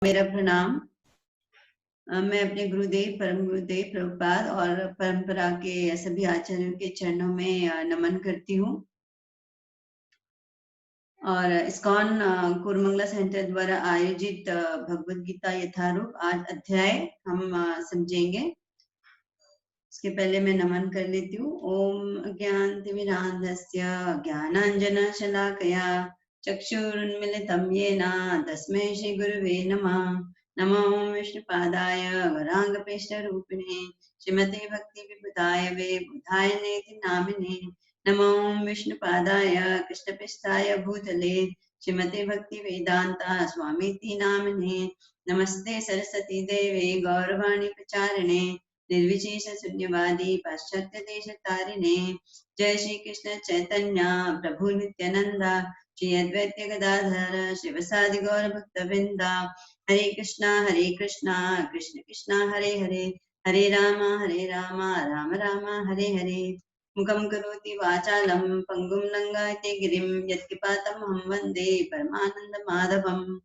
मेरा प्रणाम। मैं अपने गुरुदेव परम गुरुदेव प्रभुपाद और परंपरा के सभी आचार्यों के चरणों में नमन करती हूँ। और इस्कॉन कोरमंगला सेंटर द्वारा आयोजित भगवद गीता यथारूप आज अध्याय हम समझेंगे। इसके पहले मैं नमन कर लेती हूँ। ओम ज्ञानतिमिरान्धस्य ज्ञानाञ्जनशलाकया चक्षुरुन्मिलितं येन तस्मै श्रीगुरुवे नमः। नमो विष्णुपादाय गौराङ्गपेष्टरूपिणे श्रीमते भक्तिविबुधाय बुधाय नेति नामिने। नमो विष्णुपादाय कृष्णपृष्ठाय भूतले श्रीमते भक्तिवेदान्ता स्वामीति नामिने। नमस्ते सरस्वती देवे गौरवाणी प्रचारिणे निर्विशेष शून्यवादी पाश्चात्य देश तारिणे। जय श्री कृष्ण चैतन्य प्रभु नित्यानंदा श्री अद्वैत गदाधर शिवसादि गौर भक्त वृंदा। हरे कृष्णा कृष्ण कृष्ण हरे हरे हरे राम राम राम हरे हरे। मुखं करोति वाचालं पंगुं लंघयते गिरिं यत्कृपातमहं वन्दे परमानंद माधवम्।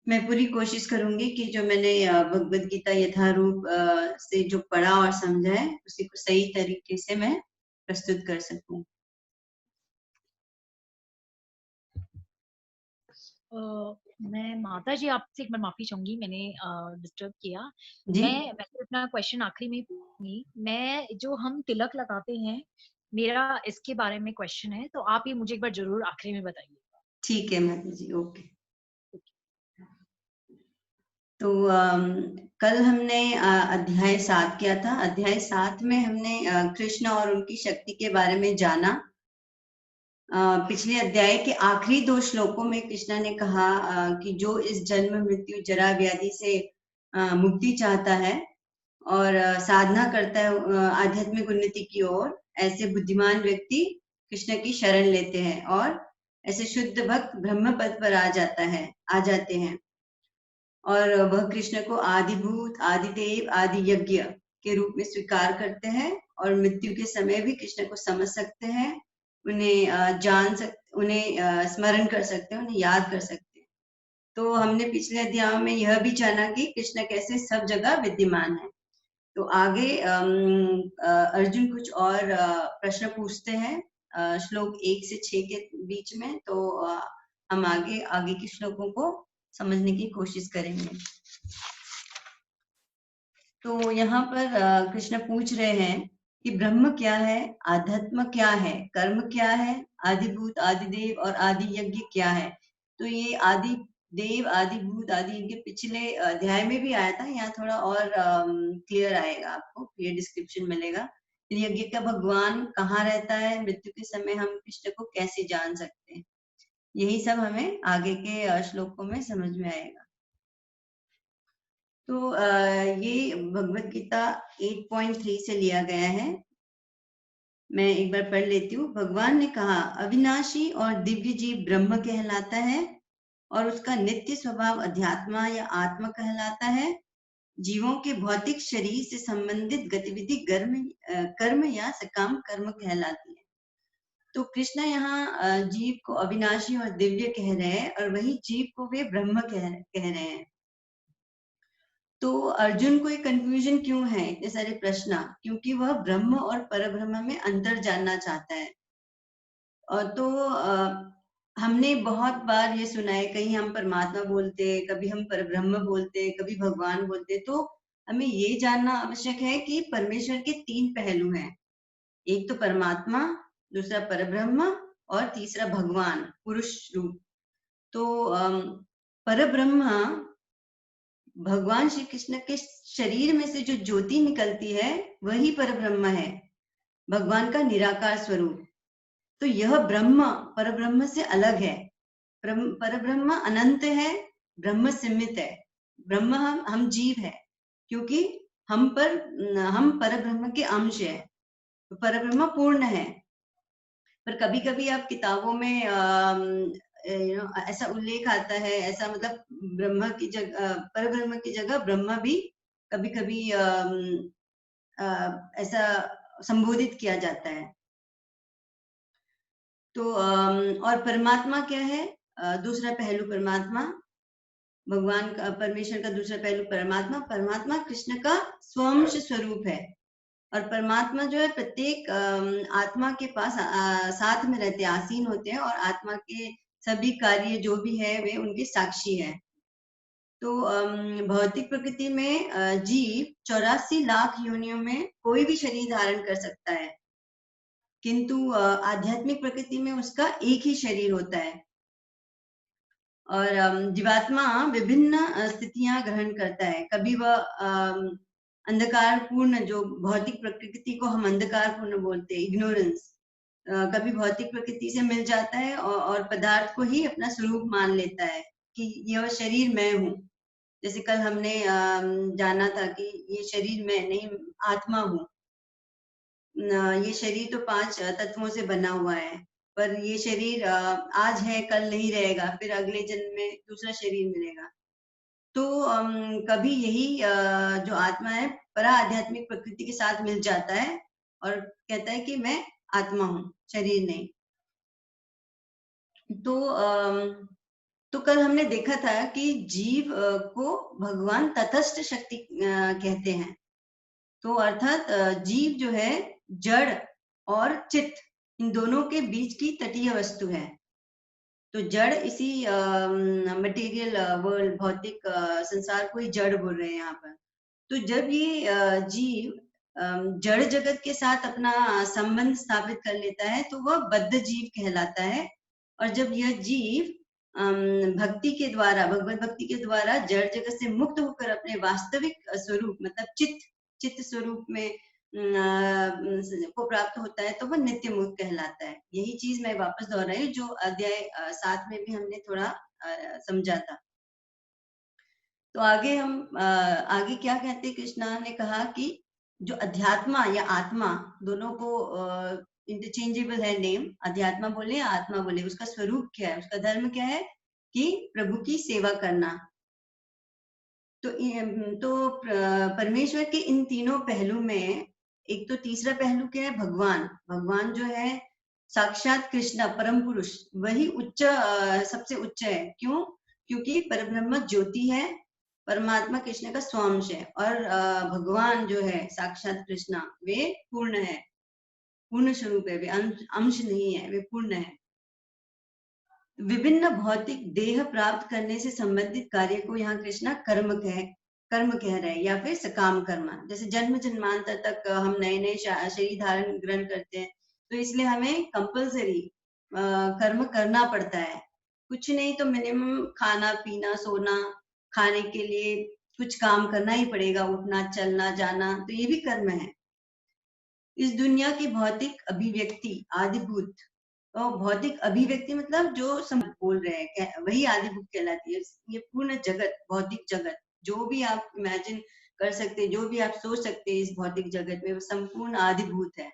मैं पूरी कोशिश करूंगी कि जो मैंने भगवद गीता यथारूप से जो पढ़ा और समझा है उसी को सही तरीके से मैं प्रस्तुत कर सकूं। मैं माता जी आपसे एक बार माफी चाहूंगी, मैंने डिस्टर्ब किया। जी मैं अपना क्वेश्चन आखिरी में पूछूंगी। मैं जो हम तिलक लगाते हैं, मेरा इसके बारे में क्वेश्चन है, तो आप ये मुझे एक बार जरूर आखिरी में बताइए। ठीक है माता जी, ओके। तो कल हमने अध्याय 7 किया था। अध्याय 7 में हमने कृष्ण और उनकी शक्ति के बारे में जाना। पिछले अध्याय के आखिरी 2 श्लोकों में कृष्णा ने कहा कि जो इस जन्म मृत्यु जरा व्याधि से मुक्ति चाहता है और साधना करता है आध्यात्मिक उन्नति की ओर, ऐसे बुद्धिमान व्यक्ति कृष्ण की शरण लेते हैं और ऐसे शुद्ध भक्त ब्रह्म पद पर आ जाते हैं और वह कृष्ण को आदिभूत आदिदेव आदि यज्ञ के रूप में स्वीकार करते हैं और मृत्यु के समय भी कृष्ण को समझ सकते हैं, उन्हें स्मरण कर सकते हैं, उन्हें याद कर सकते हैं। तो हमने पिछले अध्याय में यह भी जाना कि कृष्ण कैसे सब जगह विद्यमान है। तो आगे अर्जुन कुछ और प्रश्न पूछते हैं श्लोक 1 से 6 के बीच में। तो हम आगे के श्लोकों को समझने की कोशिश करेंगे। तो यहाँ पर कृष्ण पूछ रहे हैं कि ब्रह्म क्या है, आध्यात्म क्या है, कर्म क्या है, आदिभूत आदिदेव और आदि यज्ञ क्या है। तो ये आदि देव आदि भूत आदि यज्ञ पिछले अध्याय में भी आया था। यहाँ थोड़ा और क्लियर आएगा, आपको क्लियर डिस्क्रिप्शन मिलेगा। यज्ञ का भगवान कहाँ रहता है, मृत्यु के समय हम कृष्ण को कैसे जान सकते हैं, यही सब हमें आगे के श्लोकों में समझ में आएगा। तो ये भगवत गीता 8.3 से लिया गया है। मैं एक बार पढ़ लेती हूँ। भगवान ने कहा, अविनाशी और दिव्य जीव ब्रह्म कहलाता है और उसका नित्य स्वभाव अध्यात्मा या आत्मा कहलाता है। जीवों के भौतिक शरीर से संबंधित गतिविधि कर्म या सकाम कर्म कहलाती है। तो कृष्ण यहाँ जीव को अविनाशी और दिव्य कह रहे हैं और वही जीव को वे ब्रह्म कह रहे हैं। तो अर्जुन को एक कंफ्यूजन क्यों है, इतने सारे प्रश्न? क्योंकि वह ब्रह्म और परब्रह्म में अंतर जानना चाहता है। और तो हमने बहुत बार ये सुना है, कहीं हम परमात्मा बोलते, कभी हम परब्रह्म बोलते, कभी भगवान बोलते। तो हमें ये जानना आवश्यक है कि परमेश्वर के 3 पहलू हैं। एक तो परमात्मा, दूसरा परब्रह्म और तीसरा भगवान पुरुष रूप। तो परब्रह्म भगवान श्री कृष्ण के शरीर में से जो ज्योति निकलती है वही परब्रह्म है, भगवान का निराकार स्वरूप। तो यह ब्रह्म परब्रह्म से अलग है। परब्रह्म अनंत है, ब्रह्म सीमित है। ब्रह्म हम जीव है, क्योंकि हम परब्रह्म के अंश है। तो परब्रह्म पूर्ण है। पर कभी कभी आप किताबों में ऐसा उल्लेख आता है, ऐसा मतलब ब्रह्म की जगह परब्रह्म की जगह ब्रह्म भी कभी कभी ऐसा संबोधित किया जाता है। तो और परमात्मा क्या है? दूसरा पहलू परमात्मा भगवान का, परमेश्वर का दूसरा पहलू परमात्मा। परमात्मा कृष्ण का स्वंश स्वरूप है और परमात्मा जो है प्रत्येक आत्मा के पास साथ में रहते हैं, आसीन होते हैं और आत्मा के सभी कार्य जो भी है वे उनके साक्षी है। तो भौतिक प्रकृति में जीव 84 लाख योनियों में कोई भी शरीर धारण कर सकता है, किंतु आध्यात्मिक प्रकृति में उसका एक ही शरीर होता है। और जीवात्मा विभिन्न स्थितियां ग्रहण करता है। कभी वह अंधकार पूर्ण, जो भौतिक प्रकृति को हम अंधकार पूर्ण बोलते हैं, इग्नोरेंस, कभी भौतिक प्रकृति से मिल जाता है और पदार्थ को ही अपना स्वरूप मान लेता है कि यह शरीर मैं हूँ। जैसे कल हमने जाना था कि ये शरीर मैं नहीं, आत्मा हूँ। ये शरीर तो 5 तत्वों से बना हुआ है, पर ये शरीर आज है, कल नहीं रहेगा, फिर अगले जन्म में दूसरा शरीर मिलेगा। तो कभी यही जो आत्मा है परा आध्यात्मिक प्रकृति के साथ मिल जाता है और कहता है कि मैं आत्मा हूँ, शरीर नहीं। तो कल हमने देखा था कि जीव को भगवान तटस्थ शक्ति कहते हैं। तो अर्थात जीव जो है जड़ और चित्त, इन दोनों के बीच की तटीय वस्तु है। तो जड़ इसी मटेरियल वर्ल्ड, भौतिक संसार को ही जड़ बोल रहे हैं यहाँ पर। तो जब ये जीव जड़ जगत के साथ अपना संबंध स्थापित कर लेता है तो वह बद्ध जीव कहलाता है। और जब यह जीव भक्ति के द्वारा, भगवत भक्ति के द्वारा जड़ जगत से मुक्त होकर अपने वास्तविक स्वरूप मतलब चित्त स्वरूप में को प्राप्त होता है तो वह नित्य मुक्त कहलाता है। यही चीज मैं वापस दोहराई जो अध्याय 7 में भी हमने थोड़ा समझा था। तो आगे हम आगे क्या कहते हैं, कृष्णा ने कहा कि जो अध्यात्मा या आत्मा, दोनों को इंटरचेंजेबल है नेम, अध्यात्मा बोले या आत्मा बोले, उसका स्वरूप क्या है, उसका धर्म क्या है कि प्रभु की सेवा करना। तो परमेश्वर के इन तीनों पहलू में एक तो तीसरा पहलू क्या है, भगवान। भगवान जो है साक्षात कृष्ण परम पुरुष, वही उच्च सबसे उच्च है। क्यों? क्योंकि परब्रह्म ज्योति है, परमात्मा कृष्ण का स्वांश है और भगवान जो है साक्षात कृष्ण वे पूर्ण है, पूर्ण स्वरूप है, वे अंश नहीं है, वे पूर्ण है। विभिन्न भौतिक देह प्राप्त करने से संबंधित कार्य को यहाँ कृष्णा कर्म कह रहे हैं या फिर सकाम कर्म। जैसे जन्म जन्मांतर तक हम नए नए शरीर धारण ग्रहण करते हैं, तो इसलिए हमें कंपल्सरी कर्म करना पड़ता है। कुछ नहीं तो मिनिमम खाना पीना सोना, खाने के लिए कुछ काम करना ही पड़ेगा, उठना चलना जाना, तो ये भी कर्म है। इस दुनिया की भौतिक अभिव्यक्ति आदिभूत, और भौतिक अभिव्यक्ति मतलब जो बोल रहे हैं वही आदिभूत कहलाती है। ये पूर्ण जगत, भौतिक जगत, जो भी आप इमेजिन कर सकते, जो भी आप सोच सकते हैं इस भौतिक जगत में, वो संपूर्ण आदिभूत है।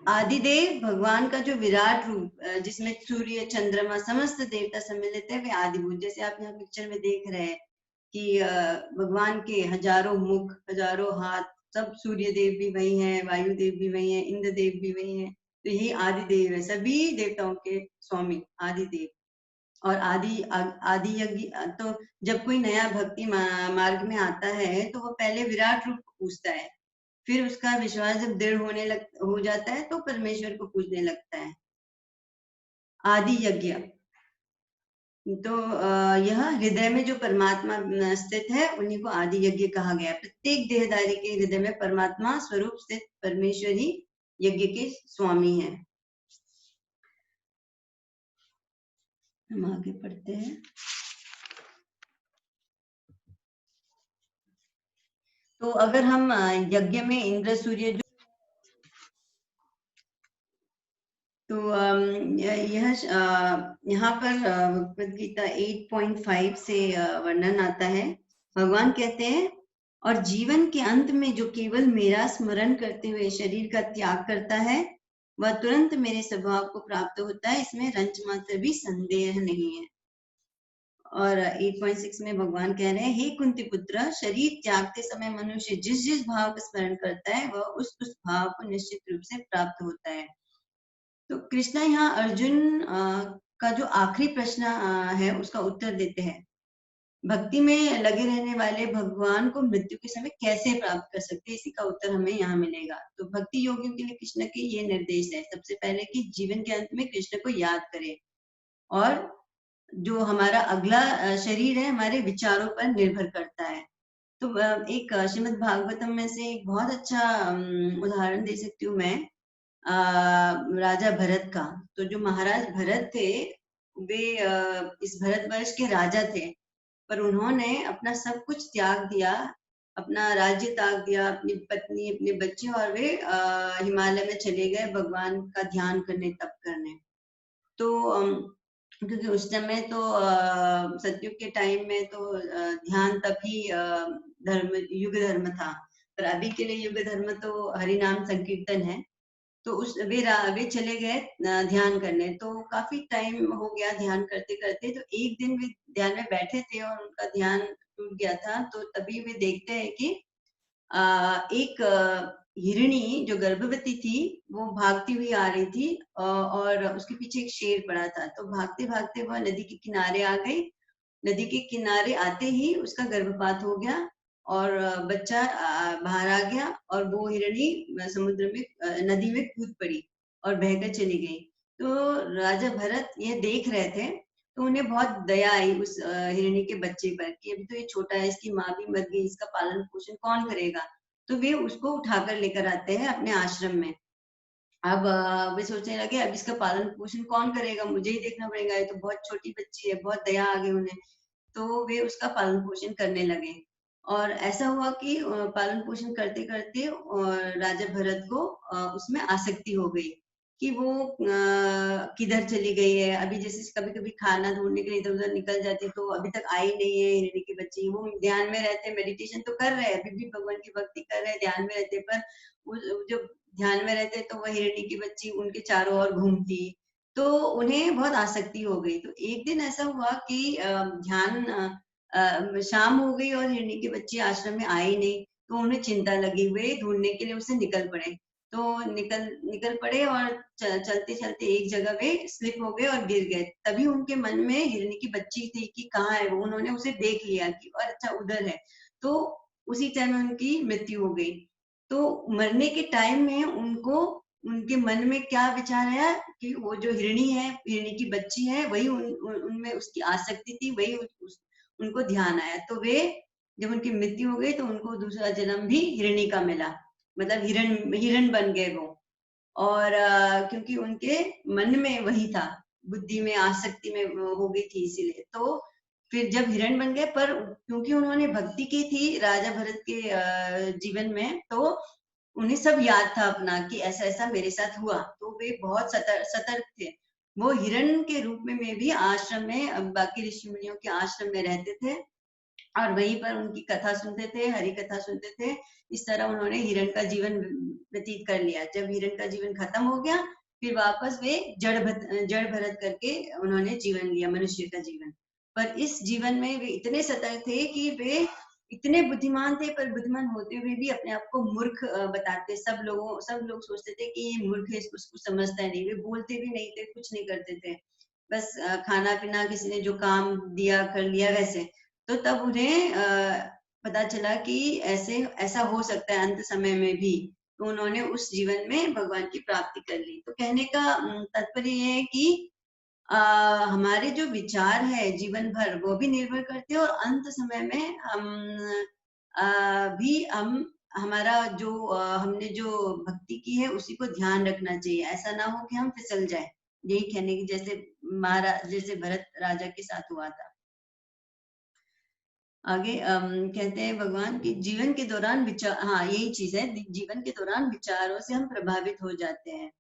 आदिदेव भगवान का जो विराट रूप जिसमें सूर्य चंद्रमा समस्त देवता सम्मिलित है, वे आदिभूत। जैसे आप यहाँ पिक्चर में देख रहे हैं कि भगवान के हजारों मुख, हजारों हाथ, सब सूर्य देव भी वही है, वायु देव भी वही है, इंद्र देव भी वही है। तो यही आदि देव है, सभी देवताओं के स्वामी आदि देव। और आदि यज्ञ। तो जब कोई नया भक्ति मार्ग में आता है तो वो पहले विराट रूप को पूजता है, फिर उसका विश्वास जब दृढ़ हो जाता है तो परमेश्वर को पूजने लगता है। आदि यज्ञ। तो यह हृदय में जो परमात्मा स्थित है उन्हीं को आदि यज्ञ कहा गया। प्रत्येक देहधारी के हृदय में परमात्मा स्वरूप स्थित परमेश्वर ही यज्ञ के स्वामी है। हम आगे पढ़ते हैं। तो अगर हम यज्ञ में इंद्र सूर्य जो, तो यह यहाँ पर भगवद गीता 8.5 से वर्णन आता है। भगवान कहते हैं, और जीवन के अंत में जो केवल मेरा स्मरण करते हुए शरीर का त्याग करता है वह तुरंत मेरे स्वभाव को प्राप्त होता है, इसमें रंच मात्र भी संदेह नहीं है। और 8.6 में भगवान कह रहे हैं, हे कुंती पुत्र, शरीर त्यागते समय मनुष्य जिस जिस भाव का स्मरण करता है वह उस भाव को निश्चित रूप से प्राप्त होता है। तो कृष्णा यहाँ अर्जुन का जो आखिरी प्रश्न है उसका उत्तर देते हैं। भक्ति में लगे रहने वाले भगवान को मृत्यु के समय कैसे प्राप्त कर सकते हैं, इसी का उत्तर हमें यहाँ मिलेगा। तो भक्ति योगियों के लिए कृष्ण के ये निर्देश है, सबसे पहले कि जीवन के अंत में कृष्ण को याद करें, और जो हमारा अगला शरीर है हमारे विचारों पर निर्भर करता है। तो एक श्रीमद् भागवतम में से एक बहुत अच्छा उदाहरण दे सकती हूँ मैं, राजा भरत का। तो जो महाराज भरत थे, वे इस भरतवर्ष के राजा थे, पर उन्होंने अपना सब कुछ त्याग दिया, अपना राज्य त्याग दिया, अपनी पत्नी, अपने बच्चे, और वे हिमालय में चले गए भगवान का ध्यान करने, तप करने। तो क्योंकि उस समय तो सतयुग के टाइम में तो ध्यान तप ही धर्म, युग धर्म था, पर अभी के लिए युग धर्म तो हरि नाम संकीर्तन है। तो उस वे चले गए ध्यान करने। तो काफी टाइम हो गया ध्यान करते करते, तो एक दिन वे ध्यान में बैठे थे और उनका ध्यान टूट गया था। तो तभी वे देखते हैं कि एक हिरणी जो गर्भवती थी, वो भागती हुई आ रही थी, और उसके पीछे एक शेर पड़ा था। तो भागते भागते वह नदी के किनारे आ गई। नदी के किनारे आते ही उसका गर्भपात हो गया, और बच्चा बाहर आ गया, और वो हिरणी समुद्र में, नदी में कूद पड़ी और बहकर चली गई। तो राजा भरत ये देख रहे थे, तो उन्हें बहुत दया आई उस हिरणी के बच्चे पर कि अभी तो ये छोटा है, इसकी माँ भी मर गई, इसका पालन पोषण कौन करेगा। तो वे उसको उठाकर लेकर आते हैं अपने आश्रम में। अब वे सोचने लगे, अब इसका पालन पोषण कौन करेगा, मुझे ही देखना पड़ेगा, ये तो बहुत छोटी बच्ची है। बहुत दया आ गई उन्हें, तो वे उसका पालन पोषण करने लगे। और ऐसा हुआ कि पालन पोषण करते करते राजा भरत को उसमें आसक्ति हो गई कि वो किधर चली गई है। अभी जैसे कभी कभी खाना ढूंढने के लिए इधर उधर निकल जाती, तो अभी तक आई नहीं है हिरणी की बच्ची। वो ध्यान में रहते, मेडिटेशन तो कर रहे हैं, अभी भी भगवान की भक्ति कर रहे हैं, ध्यान में रहते, पर जब ध्यान में रहते तो वह हिरणी की बच्ची उनके चारों ओर घूमती। तो उन्हें बहुत आसक्ति हो गई। तो एक दिन ऐसा हुआ कि शाम हो गई और हिरणी के बच्चे आश्रम में आई नहीं। तो उन्हें चिंता लगी, वे ढूंढने के लिए उसे निकल पड़े। तो निकल निकल पड़े और चलते चलते एक जगह वे स्लिप हो गए और गिर गए। तभी उनके मन में हिरणी की बच्ची थी कि कहाँ है वो। उन्होंने उसे देख लिया कि और अच्छा उधर है। तो उसी टाइम में उनकी मृत्यु हो गई। तो मरने के टाइम में उनको, उनके मन में क्या विचार आया कि वो जो हिरणी है, हिरणी की बच्ची है, वही उनमें उसकी आसक्ति थी, वही उनको ध्यान आया। तो वे, जब उनकी मृत्यु हो गई, तो उनको दूसरा जन्म भी हिरणी का मिला, मतलब हिरण हिरण बन गए वो। और क्योंकि उनके मन में वही था, बुद्धि में आसक्ति में हो गई थी, इसीलिए। तो फिर जब हिरण बन गए, पर क्योंकि उन्होंने भक्ति की थी राजा भरत के जीवन में, तो उन्हें सब याद था अपना कि ऐसा ऐसा मेरे साथ हुआ। तो वे बहुत सतर्क थे। वो हिरण के रूप में भी आश्रम में, बाकी ऋषि मुनियों के आश्रम में रहते थे, और वहीं पर उनकी कथा सुनते थे, हरि कथा सुनते थे। इस तरह उन्होंने हिरण का जीवन व्यतीत कर लिया। जब हिरण का जीवन खत्म हो गया, फिर वापस वे जड़ भरत करके उन्होंने जीवन लिया, मनुष्य का जीवन। पर इस जीवन में वे इतने सतर्क थे कि वे इतने बुद्धिमान थे, पर बुद्धिमान होते हुए भी अपने आप को मूर्ख बताते। सब लोग सोचते थे कि ये मूर्ख है, उसको समझता नहीं। वे बोलते भी नहीं थे, कुछ नहीं करते थे, बस खाना पीना किसी ने जो काम दिया कर लिया वैसे। तो तब उन्हें पता चला कि ऐसा हो सकता है अंत समय में भी। तो उन्होंने उस जीवन में भगवान की प्राप्ति कर ली। तो कहने का तात्पर्य ये है कि हमारे जो विचार है जीवन भर, वो भी निर्भर करते हैं, और अंत समय में भी हम, हमारा जो हमने जो भक्ति की है उसी को ध्यान रखना चाहिए। ऐसा ना हो कि हम फिसल जाए। यही कहने की, जैसे भरत राजा के साथ हुआ था। आगे कहते हैं भगवान कि जीवन के दौरान विचार, हाँ यही चीज है, जीवन के दौरान विचारों से हम प्रभावित हो जाते हैं।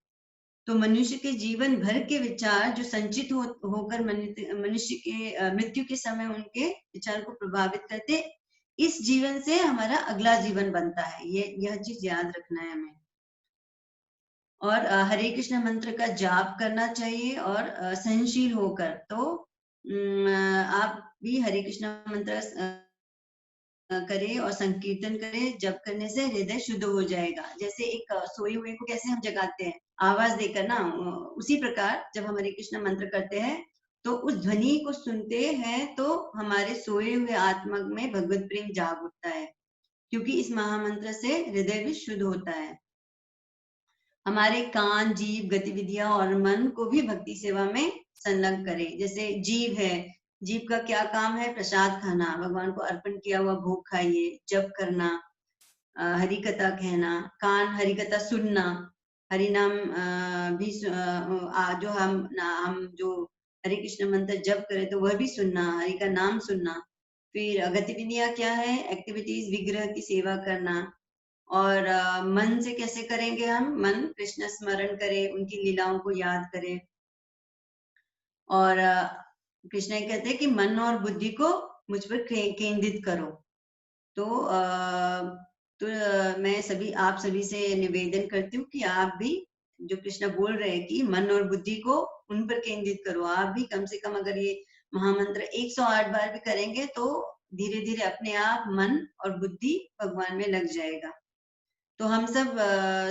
तो मनुष्य के जीवन भर के विचार जो संचित होकर मनुष्य के मृत्यु के समय उनके विचार को प्रभावित करते, इस जीवन से हमारा अगला जीवन बनता है। यह चीज याद रखना है हमें। और हरे कृष्ण मंत्र का जाप करना चाहिए, और सहनशील होकर। तो आप भी हरे कृष्ण मंत्र करें और संकीर्तन करें। जप करने से हृदय शुद्ध हो जाएगा। जैसे एक सोए हुए को कैसे हम जगाते हैं, आवाज देकर ना, उसी प्रकार जब हम हरे कृष्ण मंत्र करते हैं, तो उस ध्वनि को सुनते हैं तो हमारे सोए हुए आत्मा में भगवत प्रेम जाग उठता है, क्योंकि इस महामंत्र से हृदय भी शुद्ध होता है। हमारे कान, जीव, गतिविधियां और मन को भी भक्ति सेवा में संलग्न करें। जैसे जीव है, जीव का क्या काम है? प्रसाद खाना, भगवान को अर्पण किया हुआ भोग खाइए, जप करना, हरि कथा कहना। कान, हरि कथा सुनना, हरि नाम भी जो हम जो हरे कृष्ण मंत्र जप करें तो वह भी सुनना, हरि का नाम सुनना। फिर गतिविधियां क्या है? एक्टिविटीज, विग्रह की सेवा करना। और मन से कैसे करेंगे हम? मन कृष्ण स्मरण करें, उनकी लीलाओं को याद करें। और कृष्ण कहते हैं कि मन और बुद्धि को मुझ पर केंद्रित करो। तो मैं आप सभी से निवेदन करती हूँ कि आप भी, जो कृष्ण बोल रहे हैं कि मन और बुद्धि को उन पर केंद्रित करो, आप भी कम से कम अगर ये महामंत्र 108 बार भी करेंगे तो धीरे धीरे अपने आप मन और बुद्धि भगवान में लग जाएगा। तो हम सब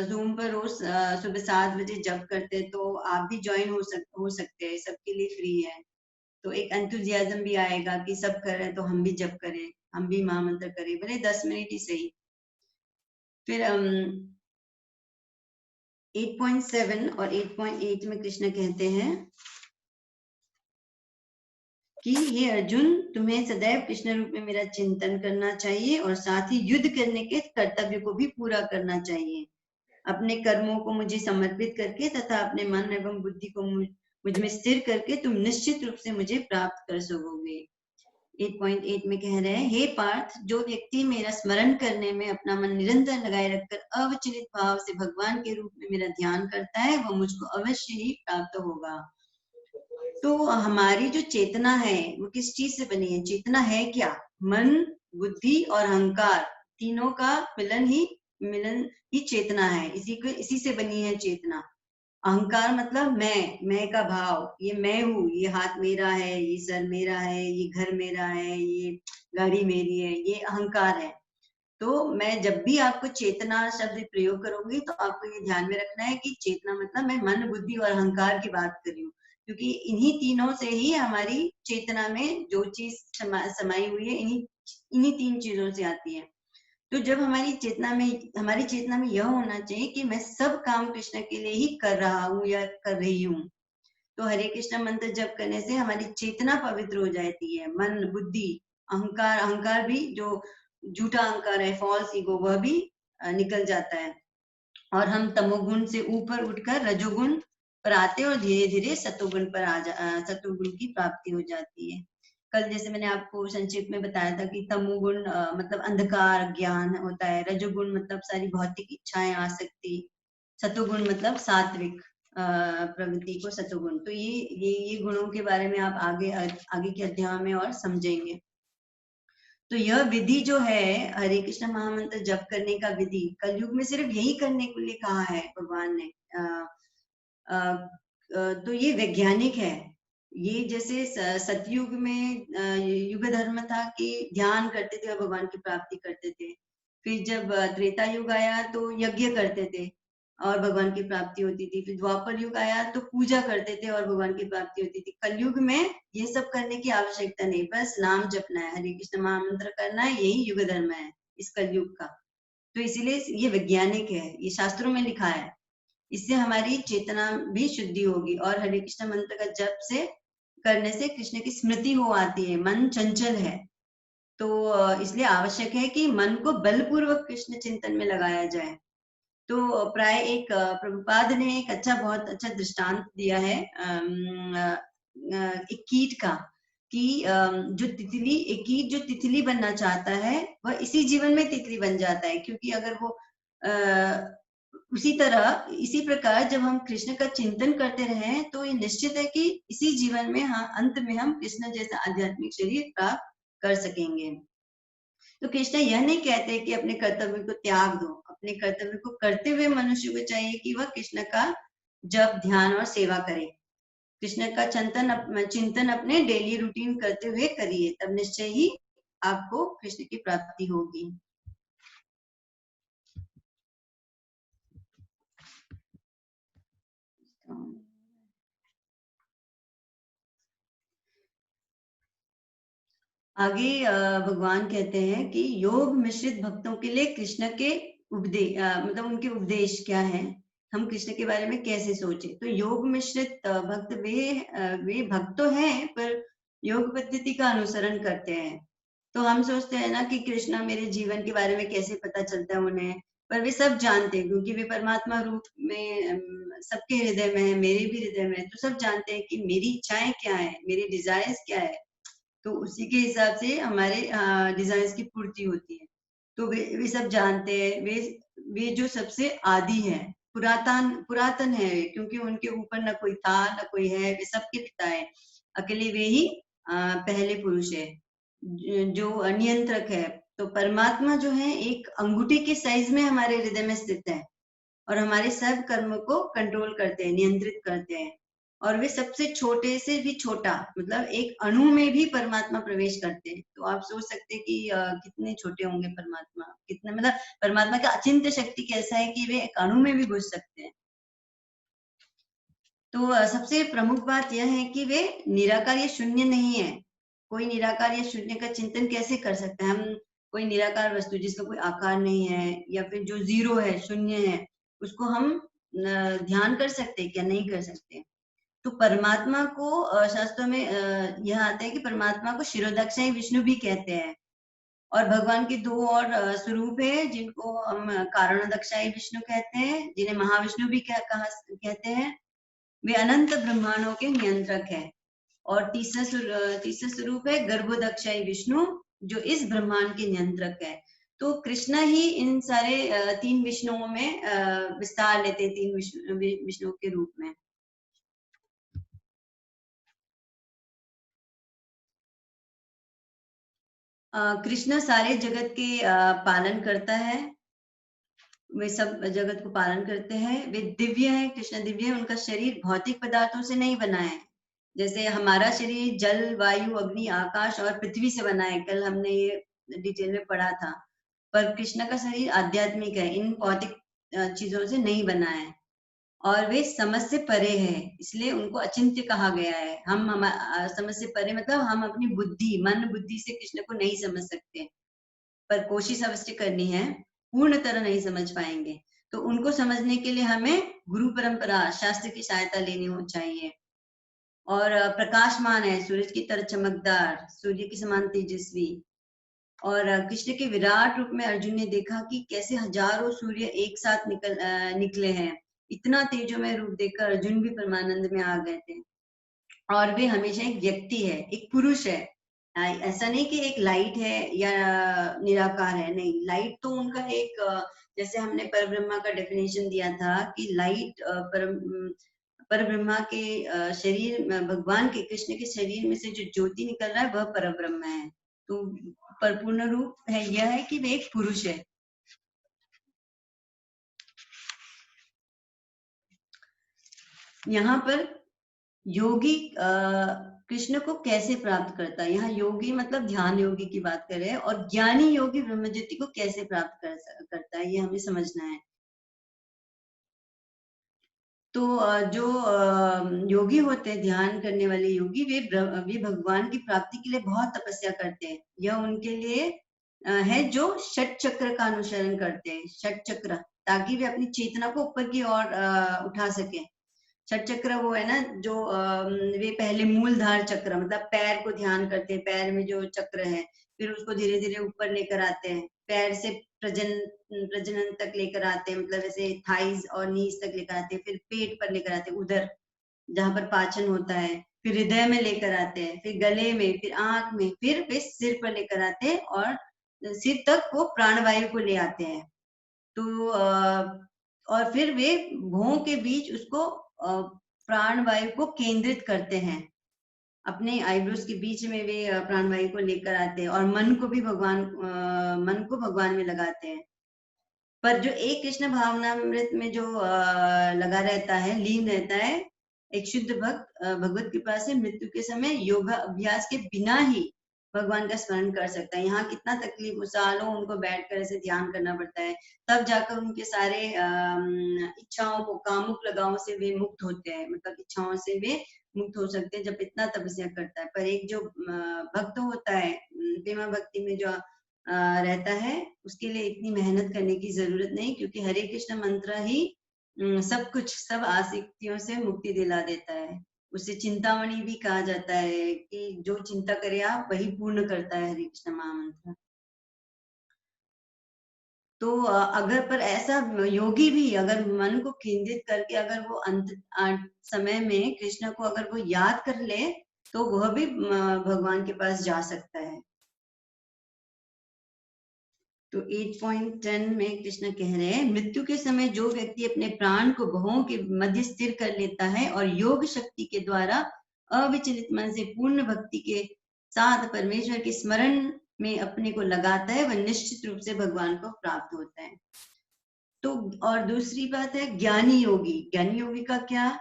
जूम पर रोज सुबह 7 बजे जप करते हैं, तो आप भी ज्वाइन हो सकते हैं, सबके लिए फ्री है। तो एक एंथुजियाज्म भी आएगा कि सब कर रहे हैं तो हम भी जप करें, हम भी महामंत्र करें, भले 10 मिनट ही सही। फिर 8.7 और 8.8 में कृष्ण कहते हैं कि हे अर्जुन, तुम्हें सदैव कृष्ण रूप में मेरा चिंतन करना चाहिए और साथ ही युद्ध करने के कर्तव्य को भी पूरा करना चाहिए। अपने कर्मों को मुझे समर्पित करके तथा अपने मन एवं बुद्धि को मुझ में स्थिर करके तुम निश्चित रूप से मुझे प्राप्त कर सकोगे। 8.8 में कह रहे हैं, हे पार्थ, जो व्यक्ति मेरा स्मरण करने में अपना मन निरंतर लगाए रखकर अविचलित भाव से भगवान के रूप में मेरा ध्यान करता है, वह मुझको अवश्य ही प्राप्त होगा। तो हमारी जो चेतना है वो किस चीज से बनी है? चेतना है क्या? मन, बुद्धि और अहंकार, तीनों का मिलन ही चेतना है। इसी से बनी है चेतना। अहंकार मतलब मैं का भाव, ये मैं हूँ, ये हाथ मेरा है, ये सर मेरा है, ये घर मेरा है, ये गाड़ी मेरी है, ये अहंकार है। तो मैं जब भी आपको चेतना शब्द प्रयोग करूंगी तो आपको ये ध्यान में रखना है कि चेतना मतलब मैं मन, बुद्धि और अहंकार की बात कर रही हूँ, क्योंकि इन्हीं तीनों से ही हमारी चेतना में जो चीज समाई हुई है, इन्हीं 3 चीजों से आती है। तो जब हमारी चेतना में यह होना चाहिए कि मैं सब काम कृष्ण के लिए ही कर रहा हूँ या कर रही हूँ। तो हरे कृष्ण मंत्र जप करने से हमारी चेतना पवित्र हो जाती है। मन, बुद्धि, अहंकार भी जो झूठा अहंकार है, फॉल्स ईगो, वह भी निकल जाता है और हम तमोगुण से ऊपर उठकर रजोगुण पर आते और धीरे धीरे सतोगुण की प्राप्ति हो जाती है। कल जैसे मैंने आपको संक्षिप्त में बताया था कि तमोगुण मतलब अंधकार, ज्ञान होता है। रजोगुण मतलब सारी भौतिक इच्छाएं, आसक्ति। सतोगुण मतलब सात्विक प्रवृत्ति को सतोगुण। तो ये गुणों के बारे में आप आगे के अध्याय में और समझेंगे। तो यह विधि जो है हरे कृष्ण महामंत्र जप करने का विधि, कलयुग में सिर्फ यही करने के लिए कहा है भगवान ने। तो ये वैज्ञानिक है। ये जैसे सतयुग में युग धर्म था कि ध्यान करते थे और भगवान की प्राप्ति करते थे। फिर जब त्रेता युग आया तो यज्ञ करते थे और भगवान की प्राप्ति होती थी। फिर द्वापर युग आया तो पूजा करते थे और भगवान की प्राप्ति होती थी। कलयुग में ये सब करने की आवश्यकता नहीं, बस नाम जपना है, हरे कृष्ण महामंत्र करना है, यही युग धर्म है इस कलयुग का। तो इसीलिए ये वैज्ञानिक है, ये शास्त्रों में लिखा है। इससे हमारी चेतना भी शुद्धि होगी और हरे कृष्ण मंत्र का जप से करने से कृष्ण की स्मृति हो आती है। मन चंचल है, तो इसलिए आवश्यक है कि मन को बलपूर्वक कृष्ण चिंतन में लगाया जाए। तो प्राय प्रभुपाद ने एक बहुत अच्छा दृष्टांत दिया है एक कीट का, कि एक कीट जो तितली बनना चाहता है वह इसी जीवन में तितली बन जाता है, क्योंकि अगर वो इसी प्रकार जब हम कृष्ण का चिंतन करते रहे तो ये निश्चित है कि इसी जीवन में अंत में हम कृष्ण जैसा आध्यात्मिक शरीर प्राप्त कर सकेंगे। तो कृष्ण यह नहीं कहते कि अपने कर्तव्य को त्याग दो। अपने कर्तव्य को करते हुए मनुष्य को चाहिए कि वह कृष्ण का जप, ध्यान और सेवा करे। कृष्ण का चिंतन अपने डेली रूटीन करते हुए करिए, तब निश्चय ही आपको कृष्ण की प्राप्ति होगी। आगे भगवान कहते हैं कि योग मिश्रित भक्तों के लिए कृष्ण के मतलब उनके उपदेश क्या है, हम कृष्ण के बारे में कैसे सोचे। तो योग मिश्रित भक्त वे भक्त तो हैं पर योग पद्धति का अनुसरण करते हैं। तो हम सोचते हैं ना कि कृष्णा मेरे जीवन के बारे में कैसे पता चलता है उन्हें, पर वे सब जानते हैं क्योंकि वे परमात्मा रूप में सबके हृदय में है, मेरे भी हृदय में है। तो सब जानते हैं कि मेरी इच्छाएं क्या है, मेरे डिजायर्स क्या है, तो उसी के हिसाब से हमारे डिजायर्स की पूर्ति होती है। तो वे सब जानते हैं। वे जो सबसे आदि है, पुरातन है, क्योंकि उनके ऊपर न कोई था न कोई है, वे सबके पिता है। अकेले वे ही पहले पुरुष है जो नियंत्रक है। तो परमात्मा जो है एक अंगूठी के साइज में हमारे हृदय में स्थित है और हमारे सब कर्म को कंट्रोल करते हैं, नियंत्रित करते हैं। और वे सबसे छोटे से भी छोटा, मतलब एक अणु में भी परमात्मा प्रवेश करते हैं। तो आप सोच सकते हैं कि कितने छोटे होंगे परमात्मा, कितने, मतलब परमात्मा का अचिंत्य शक्ति कैसा है कि वे एक अणु में भी घुस सकते हैं। तो सबसे प्रमुख बात यह है कि वे निराकार या शून्य नहीं है। कोई निराकार या शून्य का चिंतन कैसे कर सकते हैं हम? कोई निराकार वस्तु जिसका कोई आकार नहीं है या फिर जो जीरो है, शून्य है, उसको हम ध्यान कर सकते हैं क्या? नहीं कर सकते। तो परमात्मा को शास्त्रों में यह आता है कि परमात्मा को शिरोधाक्षाई विष्णु भी कहते हैं। और भगवान के दो और स्वरूप है जिनको हम कारणोदक्षाई विष्णु कहते हैं, जिन्हें महाविष्णु भी कहते हैं। वे अनंत ब्रह्मांडों के नियंत्रक है। और तीसरा स्वरूप है गर्भोदक्षाई विष्णु, जो इस ब्रह्मांड के नियंत्रक है। तो कृष्ण ही इन सारे तीन विष्णुओं में विस्तार लेते हैं, तीन विष्णु के रूप में। कृष्ण सारे जगत के पालन करता है। वे सब जगत को पालन करते हैं। वे दिव्य है, कृष्ण दिव्य है। उनका शरीर भौतिक पदार्थों से नहीं बना है। जैसे हमारा शरीर जल, वायु, अग्नि, आकाश और पृथ्वी से बना है। कल हमने ये डिटेल में पढ़ा था। पर कृष्ण का शरीर आध्यात्मिक है, इन भौतिक चीजों से नहीं बना है। और वे समझ से परे है, इसलिए उनको अचिंत्य कहा गया है। समझ से परे मतलब हम अपनी बुद्धि, मन बुद्धि से कृष्ण को नहीं समझ सकते, पर कोशिश अवश्य करनी है। पूर्ण तरह नहीं समझ पाएंगे। तो उनको समझने के लिए हमें गुरु परंपरा, शास्त्र की सहायता लेनी हो चाहिए। और प्रकाशमान है, सूरज की तरह चमकदार, सूर्य के समान तेजस्वी। और कृष्ण के विराट रूप में अर्जुन ने देखा कि कैसे हजारों सूर्य एक साथ निकले हैं। इतना तेजोमय रूप देखकर अर्जुन भी परमानंद में आ गए थे। और वे हमेशा एक व्यक्ति है, एक पुरुष है। ऐसा नहीं कि एक लाइट है या निराकार है, नहीं। लाइट तो उनका एक जैसे हमने परब्रह्मा का डेफिनेशन दिया था कि लाइट परब्रह्मा के शरीर में, भगवान के कृष्ण के शरीर में से जो ज्योति निकल रहा है वह परब्रह्म है। तो परिपूर्ण रूप है यह है कि वे एक पुरुष है। यहाँ पर योगी कृष्ण को कैसे प्राप्त करता है? यहाँ योगी मतलब ध्यान योगी की बात कर रहे हैं। और ज्ञानी योगी ब्रह्म ज्योति को कैसे प्राप्त करता है, ये हमें समझना है। तो जो योगी होते हैं, ध्यान करने वाले योगी, वे भगवान की प्राप्ति के लिए बहुत तपस्या करते हैं। यह उनके लिए है जो षट चक्र का अनुसरण करते हैं, षट चक्र, ताकि वे अपनी चेतना को ऊपर की ओर उठा सके। षट चक्र वो है ना जो वे पहले मूलधार चक्र मतलब पैर को ध्यान करते हैं, पैर में जो चक्र है, फिर उसको धीरे धीरे ऊपर लेकर आते हैं, पैर से प्रजनन तक लेकर आते हैं, मतलब ऐसे थाइज और नीज तक लेकर आते हैं, फिर पेट पर लेकर आते हैं, उधर जहां पर पाचन होता है, फिर हृदय में लेकर आते हैं, फिर गले में, फिर आंख में, फिर वे सिर पर लेकर आते हैं और सिर तक वो प्राणवायु को ले आते हैं। तो और फिर वे भौं के बीच उसको प्राणवायु को केंद्रित करते हैं। अपने आईब्रोज के बीच में वे प्राणवायु को लेकर आते हैं और मन को भगवान में लगाते हैं। पर जो एक कृष्ण भावनामृत में जो लगा रहता है, लीन रहता है, एक शुद्ध भक्त भगवत कृपा से मृत्यु के समय योगा अभ्यास के बिना ही भगवान का स्मरण कर सकता है। यहाँ कितना तकलीफ, सालों उनको बैठकर ऐसे ध्यान करना पड़ता है, तब जाकर उनके सारे इच्छाओं को, कामुक लगावों से वे मुक्त होते हैं, मतलब इच्छाओं से वे मुक्त हो सकते हैं जब इतना तपस्या करता है। पर एक जो भक्त होता है, प्रेमा भक्ति में जो रहता है, उसके लिए इतनी मेहनत करने की जरूरत नहीं, क्योंकि हरे कृष्ण मंत्र ही सब कुछ, सब आसक्तियों से मुक्ति दिला देता है। उसे चिंतामणि भी कहा जाता है कि जो चिंता करे आप वही पूर्ण करता है हरे कृष्ण महामंत्र। तो अगर पर ऐसा योगी भी अगर मन को केंद्रित करके अगर वो अंत समय में कृष्ण को अगर वो याद कर ले, तो वह भी भगवान के पास जा सकता है। तो 8.10 में कृष्ण कह रहे हैं, मृत्यु के समय जो व्यक्ति अपने प्राण को भवों के मध्य स्थिर कर लेता है और योग शक्ति के द्वारा अविचलित मन से पूर्ण भक्ति के साथ परमेश्वर के स्मरण में अपने को लगाता है, वह निश्चित रूप से भगवान को प्राप्त होता है। तो और दूसरी बात है ज्ञानी योगी। ज्ञानी योगी का क्या?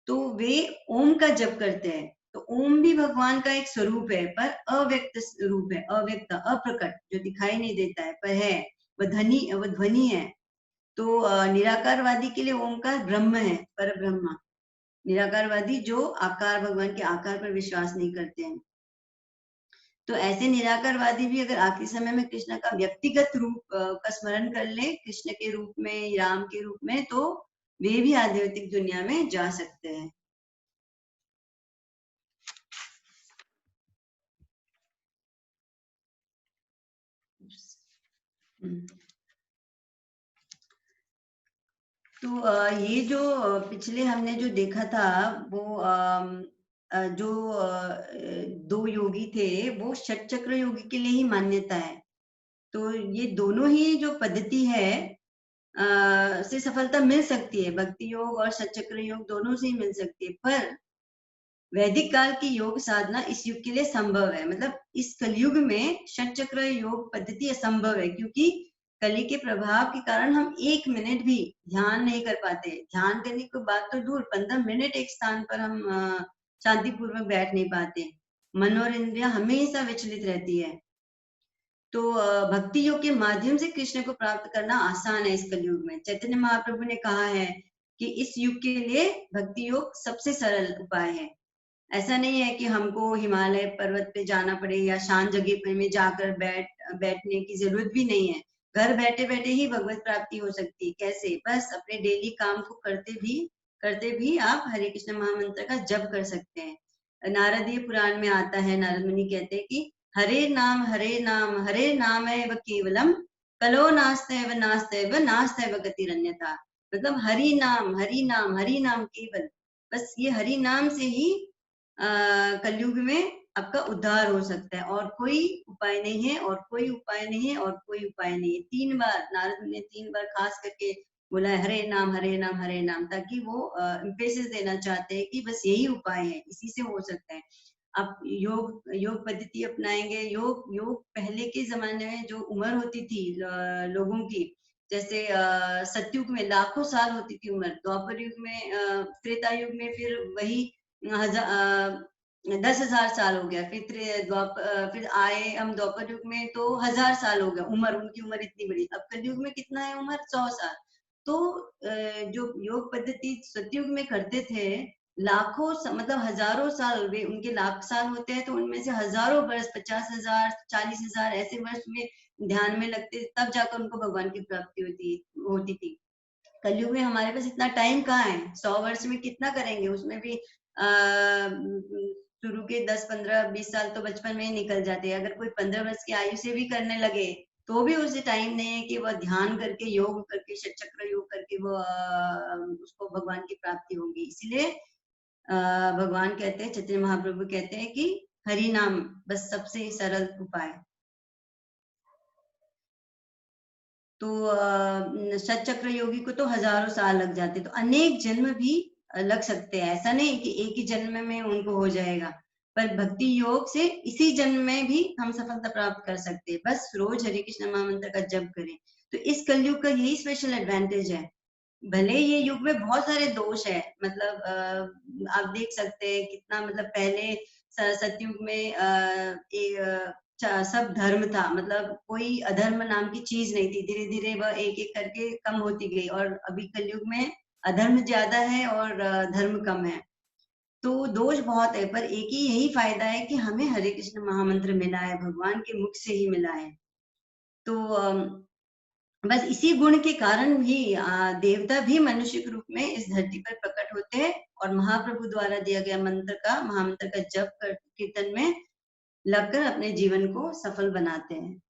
तो वे ओम का जप करते हैं। तो ओम भी भगवान का एक स्वरूप है, पर अव्यक्त रूप है, अव्यक्त, अप्रकट, जो दिखाई नहीं देता है, पर है, वह ध्वनि है। तो निराकारवादी के लिए ओमकार ब्रह्म है, पर ब्रह्म। निराकारवादी जो आकार, भगवान के आकार पर विश्वास नहीं करते हैं। तो ऐसे निराकारवादी भी अगर आखिरी समय में कृष्ण का व्यक्तिगत रूप का स्मरण कर ले, कृष्ण के रूप में, राम के रूप में, तो वे भी आध्यात्मिक दुनिया में जा सकते हैं। तो ये जो पिछले हमने जो देखा था, वो जो दो योगी थे, वो षट चक्र योगी के लिए ही मान्यता है। तो ये दोनों ही जो पद्धति है से सफलता मिल सकती है, भक्ति योग और षट चक्र योग दोनों से ही मिल सकती है। पर वैदिक काल की योग साधना इस युग के लिए संभव है। मतलब इस कलयुग में षट चक्र योग पद्धति असंभव है, क्योंकि कली के प्रभाव के कारण हम 1 मिनट भी ध्यान नहीं कर पाते। ध्यान करने की बात तो दूर, 15 मिनट एक स्थान पर हम शांतिपूर्वक बैठ नहीं पाते। मन और इंद्रियां हमेशा विचलित रहती है। तो भक्ति योग के माध्यम से कृष्ण को प्राप्त करना आसान है इस कलयुग में। चैतन्य महाप्रभु ने कहा है कि इस युग के लिए भक्ति योग सबसे सरल उपाय है। ऐसा नहीं है कि हमको हिमालय पर्वत पे जाना पड़े या शांत जगह पे में जाकर बैठने की जरूरत भी नहीं है। घर बैठे बैठे ही भगवत प्राप्ति हो सकती है। कैसे? बस अपने डेली काम को करते भी आप हरे कृष्ण महामंत्र का जप कर सकते हैं। नारदीय पुराण में आता है, नारद मुनि कहते हैं कि हरे नाम हरे नाम एव केवलम, कलो नास्तेव नास्तेव नास्तेव गतिरन्यथा। मतलब हरि नाम केवल, बस ये हरि नाम से ही कलयुग में आपका उद्धार हो सकता है, और कोई उपाय नहीं है, और कोई उपाय नहीं है, और कोई उपाय नहीं है। 3 बार नारद ने 3 बार खास करके बोला है हरे नाम हरे नाम हरे नाम, ताकि वो एम्फेसिस देना चाहते हैं कि बस यही उपाय है, इसी से हो सकता है। आप योग पद्धति अपनाएंगे। योग पहले के जमाने में जो उम्र होती थी लोगों की, जैसे सतयुग में लाखों साल होती थी उम्र, द्वापर युग में, त्रेता युग में फिर वही 10,000 साल हो गया, फिर आए हम द्वापर युग में तो 1,000 साल हो गया उम्र, उनकी उम्र इतनी बड़ी। अब कलयुग में कितना है उम्र? 100 साल। तो जो योग पद्धति सतयुग में करते थे, लाखों मतलब हजारों साल, वे उनके लाख साल होते हैं, तो उनमें से हजारों वर्ष, 50,000 40,000 ऐसे वर्ष में ध्यान में लगते, तब जाकर उनको भगवान की प्राप्ति होती थी। कलयुग में हमारे पास इतना टाइम कहाँ है? 100 वर्ष में कितना करेंगे? उसमें भी शुरू के 10 15 20 साल तो बचपन में ही निकल जाते हैं। अगर कोई 15 वर्ष की आयु से भी करने लगे, तो भी उसे टाइम नहीं है कि वह ध्यान करके, योग करके, षट चक्र योग करके वो उसको भगवान की प्राप्ति होगी। इसलिए भगवान कहते हैं, चैतन्य महाप्रभु कहते हैं कि हरि नाम बस सबसे सरल उपाय। तो षट चक्र योगी को तो हजारों साल लग जाते, तो अनेक जन्म भी लग सकते हैं। ऐसा नहीं कि एक ही जन्म में उनको हो जाएगा, पर भक्ति योग से इसी जन्म में भी हम सफलता प्राप्त कर सकते हैं। बस रोज हरे कृष्ण महामंत्र का जप करें। तो इस कलयुग का यही स्पेशल एडवांटेज है। भले ये युग में बहुत सारे दोष है, मतलब आप देख सकते हैं कितना, मतलब पहले सतयुग में सब धर्म था, मतलब कोई अधर्म नाम की चीज नहीं थी। धीरे धीरे वह एक एक करके कम होती गई, और अभी कलयुग में अधर्म ज्यादा है और धर्म कम है। तो दोष बहुत है, पर एक ही यही फायदा है कि हमें हरे कृष्ण महामंत्र मिला है, भगवान के मुख से ही मिला है। तो बस इसी गुण के कारण भी देवता भी मनुष्य के रूप में इस धरती पर प्रकट होते हैं और महाप्रभु द्वारा दिया गया महामंत्र का जप कीर्तन में लगकर अपने जीवन को सफल बनाते हैं।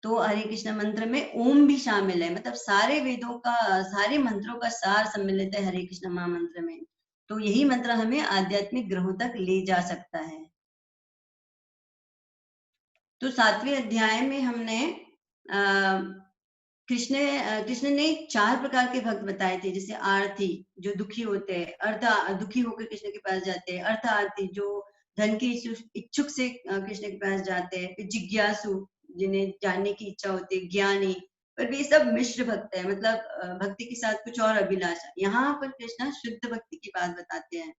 तो हरे कृष्ण मंत्र में ओम भी शामिल है, मतलब सारे वेदों का, सारे मंत्रों का सार सम्मिलित है हरे कृष्ण महामंत्र में। तो यही मंत्र हमें आध्यात्मिक ग्रहों तक ले जा सकता है। तो 7वें अध्याय में हमने कृष्ण ने 4 प्रकार के भक्त बताए थे, जैसे आर्थी जो दुखी होते हैं, दुखी होकर कृष्ण के पास जाते हैं, अर्थार्थी जो धन के इच्छुक से कृष्ण के पास जाते हैं, फिर जिज्ञासु जिन्हें जानने की इच्छा होती है, ज्ञानी, पर वे सब मिश्र भक्त है, मतलब भक्ति के साथ कुछ और अभिलाषा। यहाँ पर कृष्ण शुद्ध भक्ति की बात बताते हैं।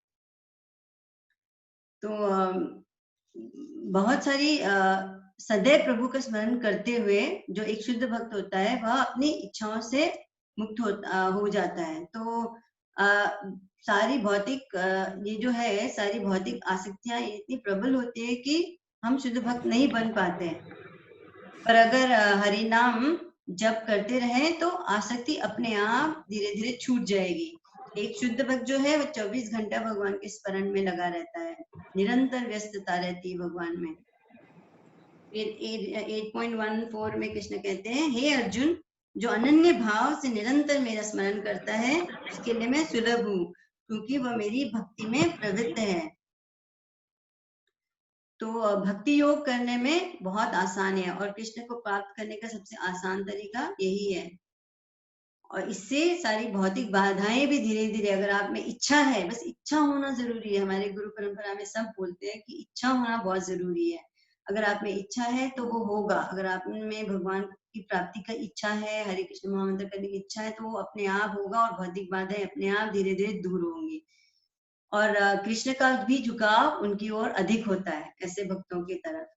तो बहुत सारी सदैव प्रभु का स्मरण करते हुए जो एक शुद्ध भक्त होता है वह अपनी इच्छाओं से मुक्त हो जाता है। तो सारी भौतिक ये जो है सारी भौतिक आसक्तियां इतनी प्रबल होती है कि हम शुद्ध भक्त नहीं बन पाते। पर अगर हरि नाम जप करते रहे तो आसक्ति अपने आप धीरे धीरे छूट जाएगी। एक शुद्ध भक्त जो है वह 24 घंटा भगवान के स्मरण में लगा रहता है, निरंतर व्यस्तता रहती है भगवान में। 8.14 में कृष्ण कहते हैं, हे अर्जुन, जो अनन्य भाव से निरंतर मेरा स्मरण करता है उसके लिए मैं सुलभ हूँ, क्योंकि वह मेरी भक्ति में प्रवृत्त है। तो भक्ति योग करने में बहुत आसान है और कृष्ण को प्राप्त करने का सबसे आसान तरीका यही है। और इससे सारी भौतिक बाधाएं भी धीरे धीरे, अगर आप में इच्छा है, बस इच्छा होना जरूरी है। हमारे गुरु परंपरा में सब बोलते हैं कि इच्छा होना बहुत जरूरी है। अगर आप में इच्छा है तो वो होगा। अगर आप में भगवान की प्राप्ति का इच्छा है, हरे कृष्ण महामंत्र करने की इच्छा है, तो वो अपने आप होगा और भौतिक बाधाएं अपने आप धीरे धीरे दूर होंगी। और कृष्ण का भी झुकाव उनकी ओर अधिक होता है ऐसे भक्तों की तरफ।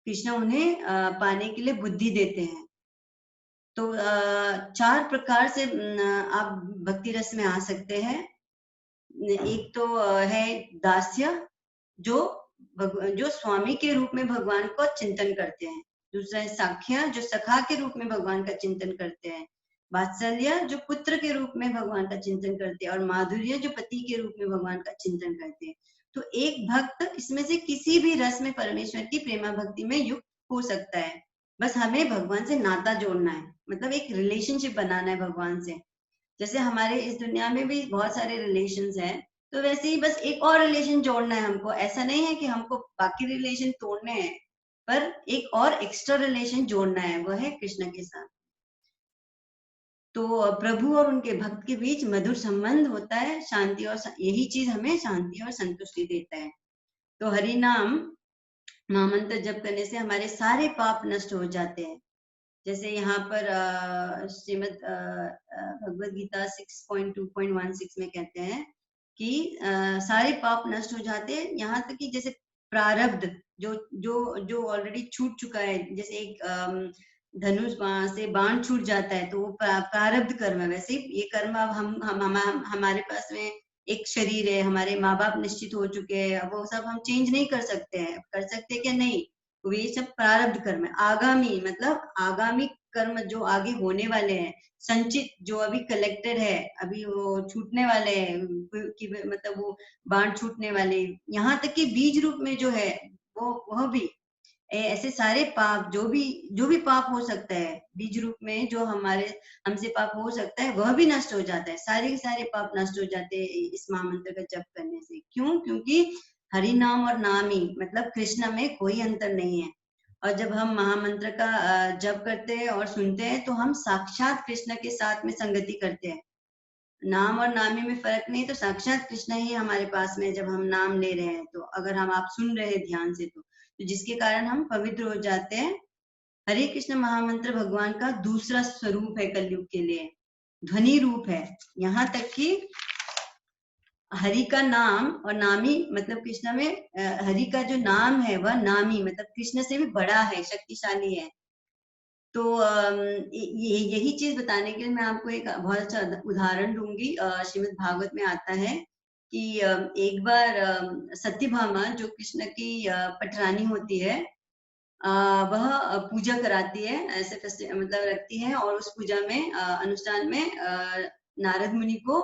कृष्ण उन्हें पाने के लिए बुद्धि देते हैं। तो 4 प्रकार से आप भक्ति रस में आ सकते हैं। एक तो है दास्य, जो स्वामी के रूप में भगवान को चिंतन करते हैं। दूसरा है साख्य, जो सखा के रूप में भगवान का चिंतन करते हैं। वात्सल्य, जो पुत्र के रूप में भगवान का चिंतन करते हैं। और माधुर्य, जो पति के रूप में भगवान का चिंतन करते हैं। तो एक भक्त इसमें से किसी भी रस में परमेश्वर की प्रेमा भक्ति में युक्त हो सकता है। बस हमें भगवान से नाता जोड़ना है, मतलब एक रिलेशनशिप बनाना है भगवान से। जैसे हमारे इस दुनिया में भी बहुत सारे रिलेशंस हैं, तो वैसे ही बस एक और रिलेशन जोड़ना है हमको। ऐसा नहीं है कि हमको बाकी रिलेशन तोड़ने हैं, पर एक और एक्स्ट्रा रिलेशन जोड़ना है, वो है कृष्ण के साथ। तो प्रभु और उनके भक्त के बीच मधुर संबंध होता है, शांति, और यही चीज हमें शांति और संतुष्टि देता है। तो हरि नाम महामंत्र जप करने से हमारे सारे पाप नष्ट हो जाते हैं। जैसे यहाँ पर श्रीमद भगवद गीता 6.2.16 में कहते हैं कि सारे पाप नष्ट हो जाते हैं, यहाँ तक कि जैसे प्रारब्ध जो जो जो ऑलरेडी छूट चुका है, जैसे एक धनुष से बाण छूट जाता है तो वो प्रारब्ध कर्म है। वैसे ये कर्म अब हमारे पास में एक शरीर है, हमारे माँ बाप निश्चित हो चुके हैं, वो सब हम चेंज नहीं कर सकते हैं। कर सकते क्या? नहीं। तो ये सब प्रारब्ध कर्म है। आगामी मतलब आगामी कर्म जो आगे होने वाले हैं, संचित जो अभी कलेक्टेड है, अभी वो छूटने वाले हैं, मतलब वो बाण छूटने वाले, यहाँ तक कि बीज रूप में जो है वह भी ऐसे सारे पाप, जो भी पाप हो सकता है बीज रूप में, जो हमसे पाप हो सकता है, वह भी नष्ट हो जाता है। सारे के सारे पाप नष्ट हो जाते हैं इस महामंत्र का जप करने से। क्यों? क्योंकि हरि नाम और नामी मतलब कृष्ण में कोई अंतर नहीं है। और जब हम महामंत्र का जप करते हैं और सुनते हैं तो हम साक्षात कृष्ण के साथ में संगति करते हैं। नाम और नामी में फर्क नहीं, तो साक्षात कृष्ण ही हमारे पास में जब हम नाम ले रहे हैं, तो अगर आप सुन रहे हैं ध्यान से, तो जिसके कारण हम पवित्र हो जाते हैं। हरे कृष्ण महामंत्र भगवान का दूसरा स्वरूप है कलयुग के लिए, ध्वनि रूप है। यहाँ तक कि हरि का नाम और नामी मतलब कृष्ण में हरि का जो नाम है वह नामी मतलब कृष्ण से भी बड़ा है, शक्तिशाली है। तो यही चीज बताने के लिए मैं आपको एक बहुत अच्छा उदाहरण दूंगी। श्रीमद् भागवत में आता है कि एक बार सत्यभामा जो कृष्ण की पटरानी होती है, वह पूजा कराती है, ऐसे मतलब रखती है, और उस पूजा में अनुष्ठान में नारद मुनि को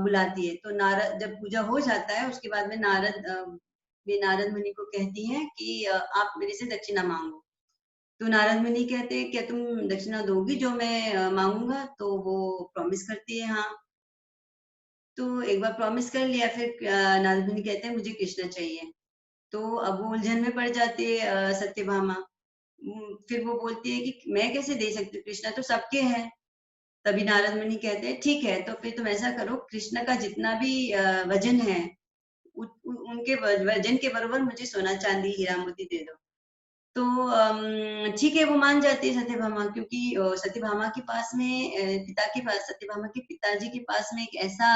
बुलाती है। तो नारद जब पूजा हो जाता है उसके बाद में वे नारद मुनि को कहती हैं कि आप मेरे से दक्षिणा मांगो। तो नारद मुनि कहते हैं क्या तुम दक्षिणा दोगी जो मैं मांगूंगा? तो वो प्रॉमिस करती है हाँ। तो एक बार प्रॉमिस कर लिया, फिर नारद मुनि कहते हैं मुझे कृष्ण चाहिए। तो अब वो उलझन में पड़ जाती है सत्यभामा। फिर वो बोलती है कि मैं कैसे दे सकती हूँ, कृष्णा तो सबके हैं। तभी नारद मुनि कहते हैं ठीक है, तो फिर तुम ऐसा करो, कृष्ण का जितना भी वजन है उनके वजन के बराबर मुझे सोना चांदी हीरा मोती दे दो। तो ठीक है, वो मान जाती है सत्यभामा, क्योंकि सत्यभामा के पास में सत्यभामा के पिताजी के पास में एक ऐसा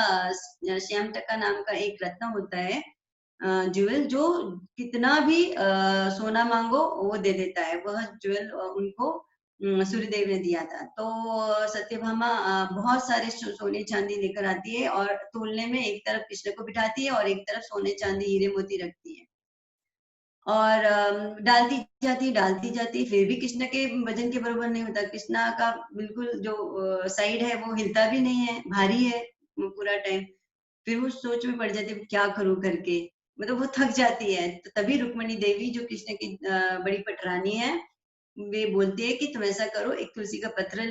श्याम टका नाम का एक रत्न होता है, ज्वेल, जो कितना भी सोना मांगो वो दे देता है। वह ज्वेल उनको सूर्यदेव ने दिया था। तो सत्यभामा बहुत सारे सोने चांदी लेकर आती है और तोलने में एक तरफ कृष्ण को बिठाती है और एक तरफ सोने चांदी हीरे मोती रखती है, और डालती जाती, फिर भी कृष्ण के वजन के बराबर नहीं होता। कृष्णा का बिल्कुल जो साइड है वो हिलता भी नहीं है, भारी है पूरा टाइम। फिर वो सोच में पड़ जाती है क्या करूं करके, मतलब वो थक जाती है। तो तभी रुक्मणी देवी जो कृष्ण की बड़ी पटरानी है, वे बोलती है कि तुम ऐसा करो, एक तुलसी का पत्ता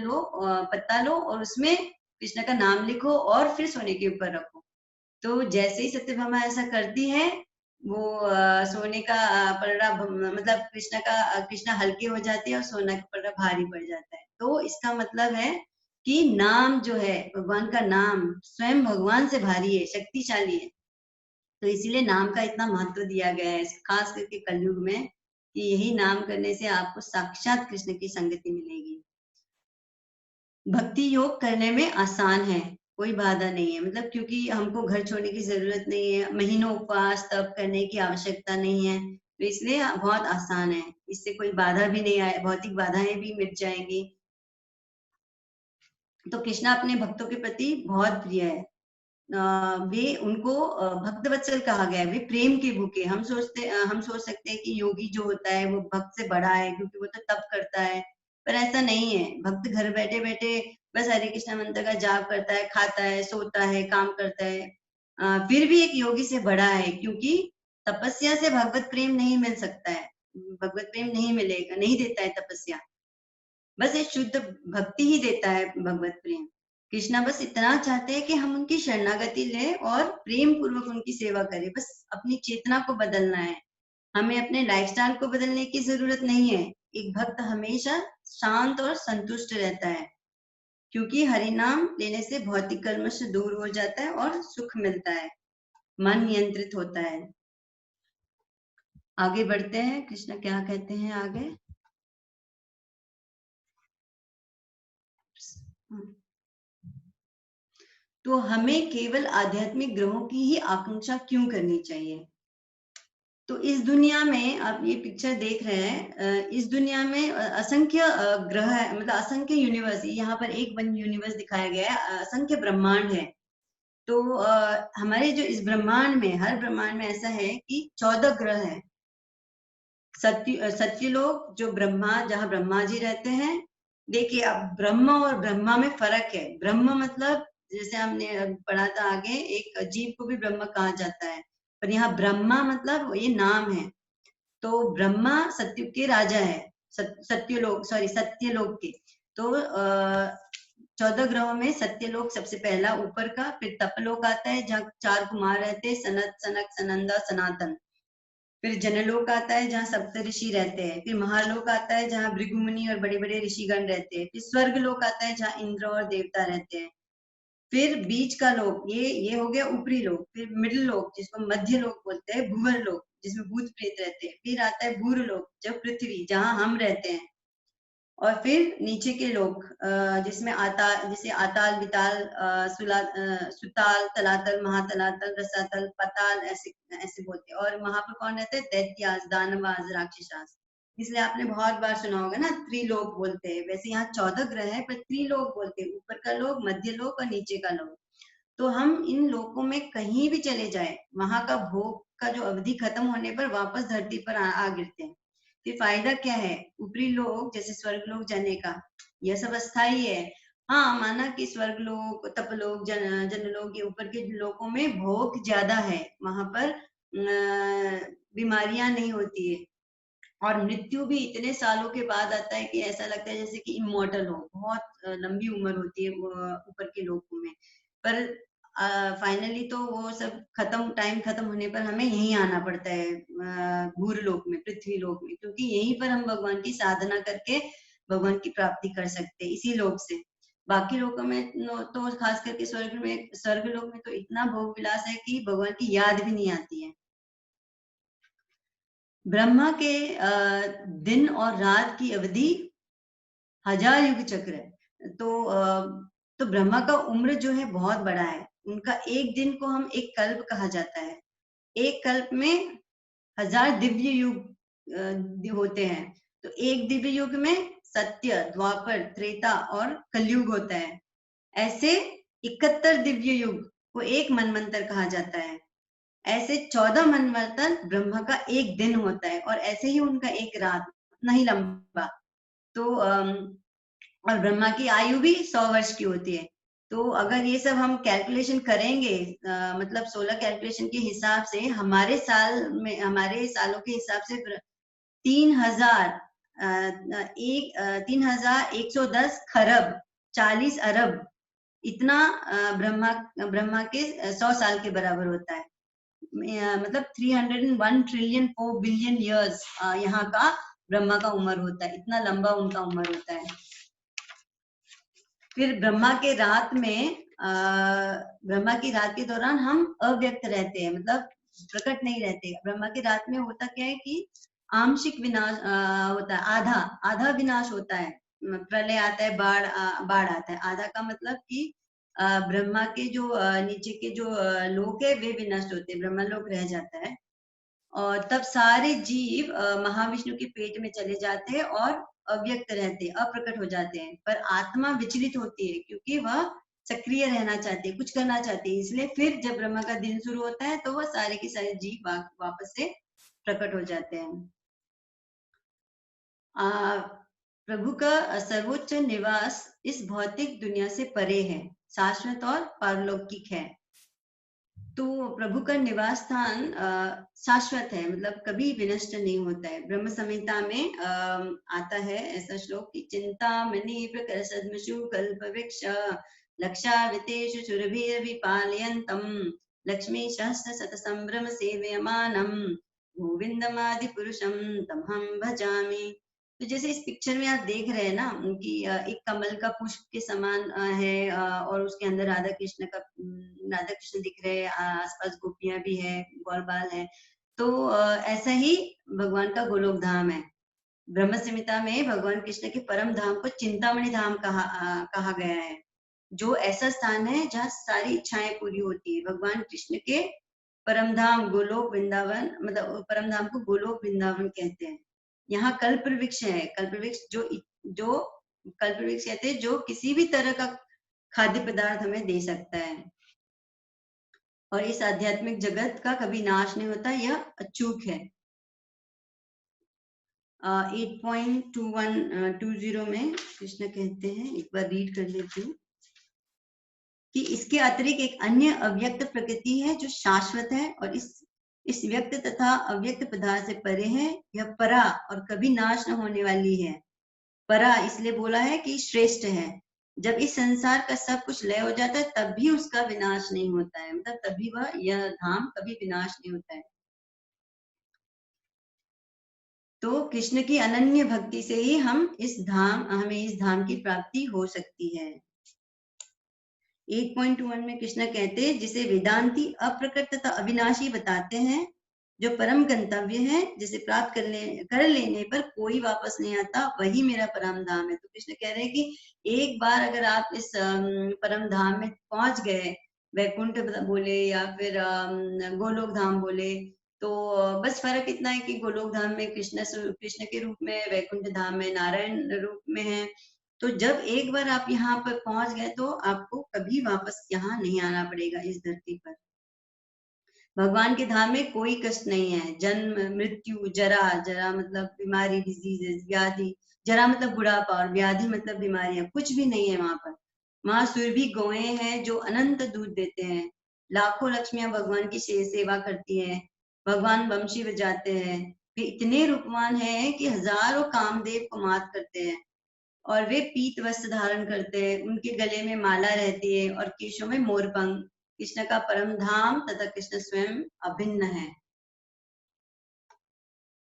लो और उसमें कृष्ण का नाम लिखो और फिर सोने के ऊपर रखो। तो जैसे ही सत्यभामा ऐसा करती है, वो सोने का पलड़ा मतलब कृष्णा हल्के हो जाते हैं और सोना का पलड़ा भारी पड़ जाता है। तो इसका मतलब है कि नाम जो है, भगवान का नाम स्वयं भगवान से भारी है, शक्तिशाली है। तो इसीलिए नाम का इतना महत्व दिया गया है, खास करके कलयुग में, कि यही नाम करने से आपको साक्षात कृष्ण की संगति मिलेगी। भक्ति योग करने में आसान है, कोई बाधा नहीं है, मतलब क्योंकि हमको घर छोड़ने की जरूरत नहीं है, महीनों उपवास तप करने की आवश्यकता नहीं है, तो इसलिए बहुत आसान है। इससे कोई बाधा भी नहीं आए, भौतिक बाधाएं भी मिट जाएंगी। तो कृष्णा अपने भक्तों के प्रति बहुत प्रिय है। वे उनको भक्त वत्सल कहा गया है, वे प्रेम के भूखे। हम सोच सकते हैं कि योगी जो होता है वो भक्त से बड़ा है क्योंकि वो तो तप करता है, पर ऐसा नहीं है। भक्त घर बैठे बैठे बस हरे कृष्णा मंत्र का जाप करता है, खाता है, सोता है, काम करता है, फिर भी एक योगी से बड़ा है, क्योंकि तपस्या से भगवत प्रेम नहीं मिल सकता है। भगवत प्रेम नहीं मिलेगा, नहीं देता है तपस्या, बस एक शुद्ध भक्ति ही देता है भगवत प्रेम। कृष्णा बस इतना चाहते हैं कि हम उनकी शरणागति लें और प्रेम पूर्वक उनकी सेवा करें। बस अपनी चेतना को बदलना है, हमें अपने लाइफस्टाइल को बदलने की जरूरत नहीं है। एक भक्त हमेशा शांत और संतुष्ट रहता है, क्योंकि हरि नाम लेने से भौतिक कल्मश दूर हो जाता है और सुख मिलता है, मन नियंत्रित होता है। आगे बढ़ते हैं, कृष्ण क्या कहते हैं आगे। तो हमें केवल आध्यात्मिक ग्रहों की ही आकांक्षा क्यों करनी चाहिए? तो इस दुनिया में आप ये पिक्चर देख रहे हैं, इस दुनिया में असंख्य ग्रह है, मतलब असंख्य यूनिवर्स। यहाँ पर एक वन यूनिवर्स दिखाया गया है, असंख्य ब्रह्मांड है। तो हमारे जो इस ब्रह्मांड में, हर ब्रह्मांड में ऐसा है कि 14 ग्रह है। सत्यलोक जो जहाँ ब्रह्मा जी रहते हैं। देखिए, अब ब्रह्म और ब्रह्मा में फर्क है। ब्रह्म मतलब जैसे हमने पढ़ा था आगे, एक जीव को भी ब्रह्म कहा जाता है, पर यहाँ ब्रह्मा मतलब ये नाम है। तो ब्रह्मा सत्युग के राजा है, सत्यलोक के। तो 14 ग्रहों में सत्यलोक सबसे पहला ऊपर का, फिर तपलोक आता है जहाँ 4 कुमार रहते हैं, सनत, सनक, सनंदा, सनातन। फिर जनलोक आता है जहाँ सप्त ऋषि रहते हैं। फिर महालोक आता है जहाँ भृगुमुनि और बड़े बड़े ऋषिगण रहते हैं। फिर स्वर्ग लोक आता है जहाँ इंद्र और देवता रहते हैं। फिर बीच का लोक, ये हो गया ऊपरी लोक। फिर मिडिल लोक जिसको मध्य लोक बोलते हैं, भूवर लोक जिसमें भूत प्रेत रहते हैं। फिर आता है भूर लोक, जो पृथ्वी जहाँ हम रहते हैं। और फिर नीचे के लोक जिसमें जैसे आताल, विताल, सुताल, तलातल, महातलातल, रसातल, पताल, ऐसे ऐसे बोलते हैं। और वहां पर कौन रहते हैं? दैत्यास, दानवास, राक्षसास। इसलिए आपने बहुत बार सुना होगा ना, त्रिलोक बोलते हैं। वैसे यहाँ 14 ग्रह है, पर त्रिलोक बोलते हैं, ऊपर का लोक, मध्य लोक और नीचे का लोक। तो हम इन लोकों में कहीं भी चले जाए, वहां का भोग का जो अवधि खत्म होने पर वापस धरती पर आ गिरते हैं। फिर फायदा क्या है? ऊपरी लोक जैसे स्वर्ग लोक जाने का, यह सब अस्थाई है। हाँ, माना कि स्वर्ग लोक, तपलोक, जनलोक, ये ऊपर के लोकों में भोग ज्यादा है, वहां पर बीमारियां नहीं होती है, और मृत्यु भी इतने सालों के बाद आता है कि ऐसा लगता है जैसे कि इमोर्टल हो, बहुत लंबी उम्र होती है ऊपर के लोगों में। पर फाइनली तो वो सब खत्म, टाइम खत्म होने पर हमें यहीं आना पड़ता है, भूर लोक में, पृथ्वी लोक में, क्योंकि यहीं पर हम भगवान की साधना करके भगवान की प्राप्ति कर सकते हैं, इसी लोक से। बाकी लोकों में तो खास करके स्वर्ग लोक में तो इतना भोग विलास है कि भगवान की याद भी नहीं आती है। ब्रह्मा के दिन और रात की अवधि 1000 युग चक्र है। तो ब्रह्मा का उम्र जो है बहुत बड़ा है। उनका एक दिन को हम एक कल्प कहा जाता है। एक कल्प में 1000 दिव्य युग होते हैं। तो एक दिव्य युग में सत्य, द्वापर, त्रेता और कलयुग होता है। ऐसे 71 दिव्य युग को एक मनवंतर कहा जाता है। ऐसे 14 मनवंतर ब्रह्मा का एक दिन होता है, और ऐसे ही उनका एक रात, नहीं लंबा। तो और ब्रह्मा की आयु भी 100 वर्ष की होती है। तो अगर ये सब हम कैलकुलेशन करेंगे, मतलब सोलर कैलकुलेशन के हिसाब से, हमारे साल में, हमारे सालों के हिसाब से 3000 3110 खरब 40 अरब, इतना ब्रह्मा के 100 साल के बराबर होता है। मतलब 301 ट्रिलियन 4 बिलियन ईयर्स यहाँ का ब्रह्मा का उम्र होता है, इतना लंबा उनका उम्र होता है। फिर ब्रह्मा के रात में, ब्रह्मा की रात के दौरान हम अव्यक्त रहते हैं, मतलब प्रकट नहीं रहते। ब्रह्मा की रात में होता क्या है कि आंशिक विनाश होता है, आधा आधा विनाश होता है। प्रलय आता है, बाढ़ आता है। आधा का मतलब कि ब्रह्मा के जो नीचे के जो लोक है वे विनष्ट होते हैं, ब्रह्मा लोक रह जाता है। और तब सारे जीव महाविष्णु के पेट में चले जाते हैं और अव्यक्त रहते हैं, अप्रकट हो जाते हैं। पर आत्मा विचलित होती है, क्योंकि वह सक्रिय रहना चाहती है, कुछ करना चाहती है। इसलिए फिर जब ब्रह्मा का दिन शुरू होता है तो वह सारे के सारे जीव वापस से प्रकट हो जाते हैं। प्रभु का सर्वोच्च निवास इस भौतिक दुनिया से परे है, शाश्वत और पारलौकिक है। तो प्रभु का निवास स्थान शाश्वत है, मतलब कभी विनष्ट नहीं होता है। ब्रह्म संहिता में आता है ऐसा श्लोक कि चिंतामणि प्रकर सद्मशु कल्प वृक्ष लक्षावितेषु सुरभिर्विपालयन्तम लक्ष्मी सहस्र शत संभ्रम सेव्यमानम गोविंदमादि पुरुषम तमहम भजामि। तो जैसे इस पिक्चर में आप देख रहे हैं ना कि एक कमल का पुष्प के समान है, और उसके अंदर राधा कृष्ण दिख रहे हैं, आसपास गोपियां भी है, गौर बाल है। तो ऐसा ही भगवान का गोलोक धाम है। ब्रह्म संहिता में भगवान कृष्ण के परम धाम को चिंतामणि धाम कहा गया है, जो ऐसा स्थान है जहाँ सारी इच्छाएं पूरी होती है। भगवान कृष्ण के परम धाम गोलोक वृंदावन, मतलब परम धाम को गोलोक वृंदावन कहते हैं। यहाँ कल्प वृक्ष है, कल्प वृक्ष जो कल्प वृक्ष कहते हैं, जो किसी भी तरह का खाद्य पदार्थ हमें दे सकता है, और इस आध्यात्मिक जगत का कभी नाश नहीं होता, यह अचूक है। 8.2120 में कृष्ण कहते हैं, एक बार रीड कर लेती हूँ, कि इसके अतिरिक्त एक अन्य अव्यक्त प्रकृति है जो शाश्वत है और इस व्यक्त तथा अव्यक्त पदार्थ से परे है। यह परा और कभी नाश न होने वाली है। परा इसलिए बोला है कि श्रेष्ठ है। जब इस संसार का सब कुछ लय हो जाता है तब भी उसका विनाश नहीं होता है, मतलब तभी वह, यह धाम कभी विनाश नहीं होता है। तो कृष्ण की अनन्य भक्ति से ही हमें इस धाम की प्राप्ति हो सकती है। 8.21 में कृष्ण कहते हैं, जिसे वेदांती अप्रकट तथा अविनाशी बताते हैं, जो परम गंतव्य है, जिसे प्राप्त कर लेने पर कोई वापस नहीं आता, वही मेरा परम धाम है। तो कृष्ण कह रहे हैं कि एक बार अगर आप इस परम धाम में पहुंच गए, वैकुंठ बोले या फिर गोलोक धाम बोले, तो बस फर्क इतना है कि गोलोक धाम में कृष्ण के रूप में, वैकुंठ धाम में नारायण रूप में है। तो जब एक बार आप यहाँ पर पहुंच गए तो आपको कभी वापस यहाँ नहीं आना पड़ेगा इस धरती पर। भगवान के धाम में कोई कष्ट नहीं है। जन्म, मृत्यु, जरा, जरा मतलब बीमारी, डिजीजेस, व्याधि, जरा मतलब बुढ़ापा और व्याधि मतलब बीमारियां, कुछ भी नहीं है वहां पर। वहां सुरभि गौएं हैं जो अनंत दूध देते हैं। लाखों लक्ष्मियां भगवान की सेवा करती हैं। भगवान बंशी बजाते हैं। वे इतने रूपवान हैं कि हजारों कामदेव को मात करते हैं। और वे पीत वस्त्र धारण करते हैं, उनके गले में माला रहती है और केशों में मोरपंख। कृष्ण का परम धाम तथा कृष्ण स्वयं अभिन्न है।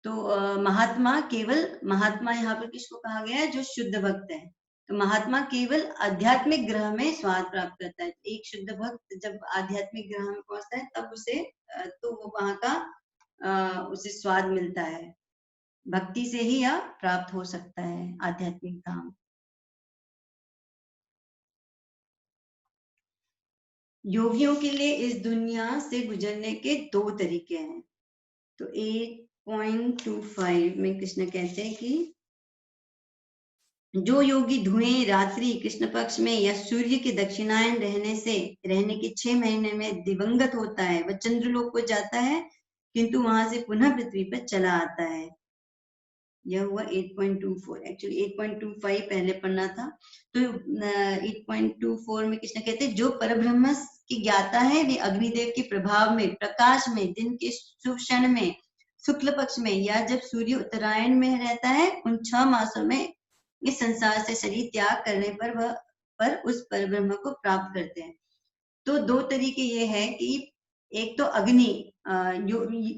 तो महात्मा यहाँ पर किसको कहा गया है? जो शुद्ध भक्त है। तो महात्मा केवल आध्यात्मिक ग्रह में स्वाद प्राप्त करता है। एक शुद्ध भक्त जब आध्यात्मिक ग्रह में पहुंचता है तब उसे तो वो वहां का उसे स्वाद मिलता है। भक्ति से ही यह प्राप्त हो सकता है आध्यात्मिक धाम। योगियों के लिए इस दुनिया से गुजरने के 2 तरीके हैं। तो 8.25 में कृष्ण कहते हैं कि जो योगी धुएं रात्रि कृष्ण पक्ष में या सूर्य के दक्षिणायन रहने के 6 महीने में दिवंगत होता है, वह चंद्रलोक को जाता है किंतु वहां से पुनः पृथ्वी पर चला आता है। यह हुआ 8.24। एक्चुअली 8.25 पहले पढ़ना था। तो 8.24 में कृष्ण कहते हैं जो परब्रह्म की ज्ञाता है वे अग्निदेव के प्रभाव में प्रकाश में दिन के शुभ क्षण में शुक्ल पक्ष में या जब सूर्य उत्तरायण में रहता है उन 6 मासों में इस संसार से शरीर त्याग करने पर उस परब्रह्म को प्राप्त करते हैं। तो 2 तरीके ये है कि एक तो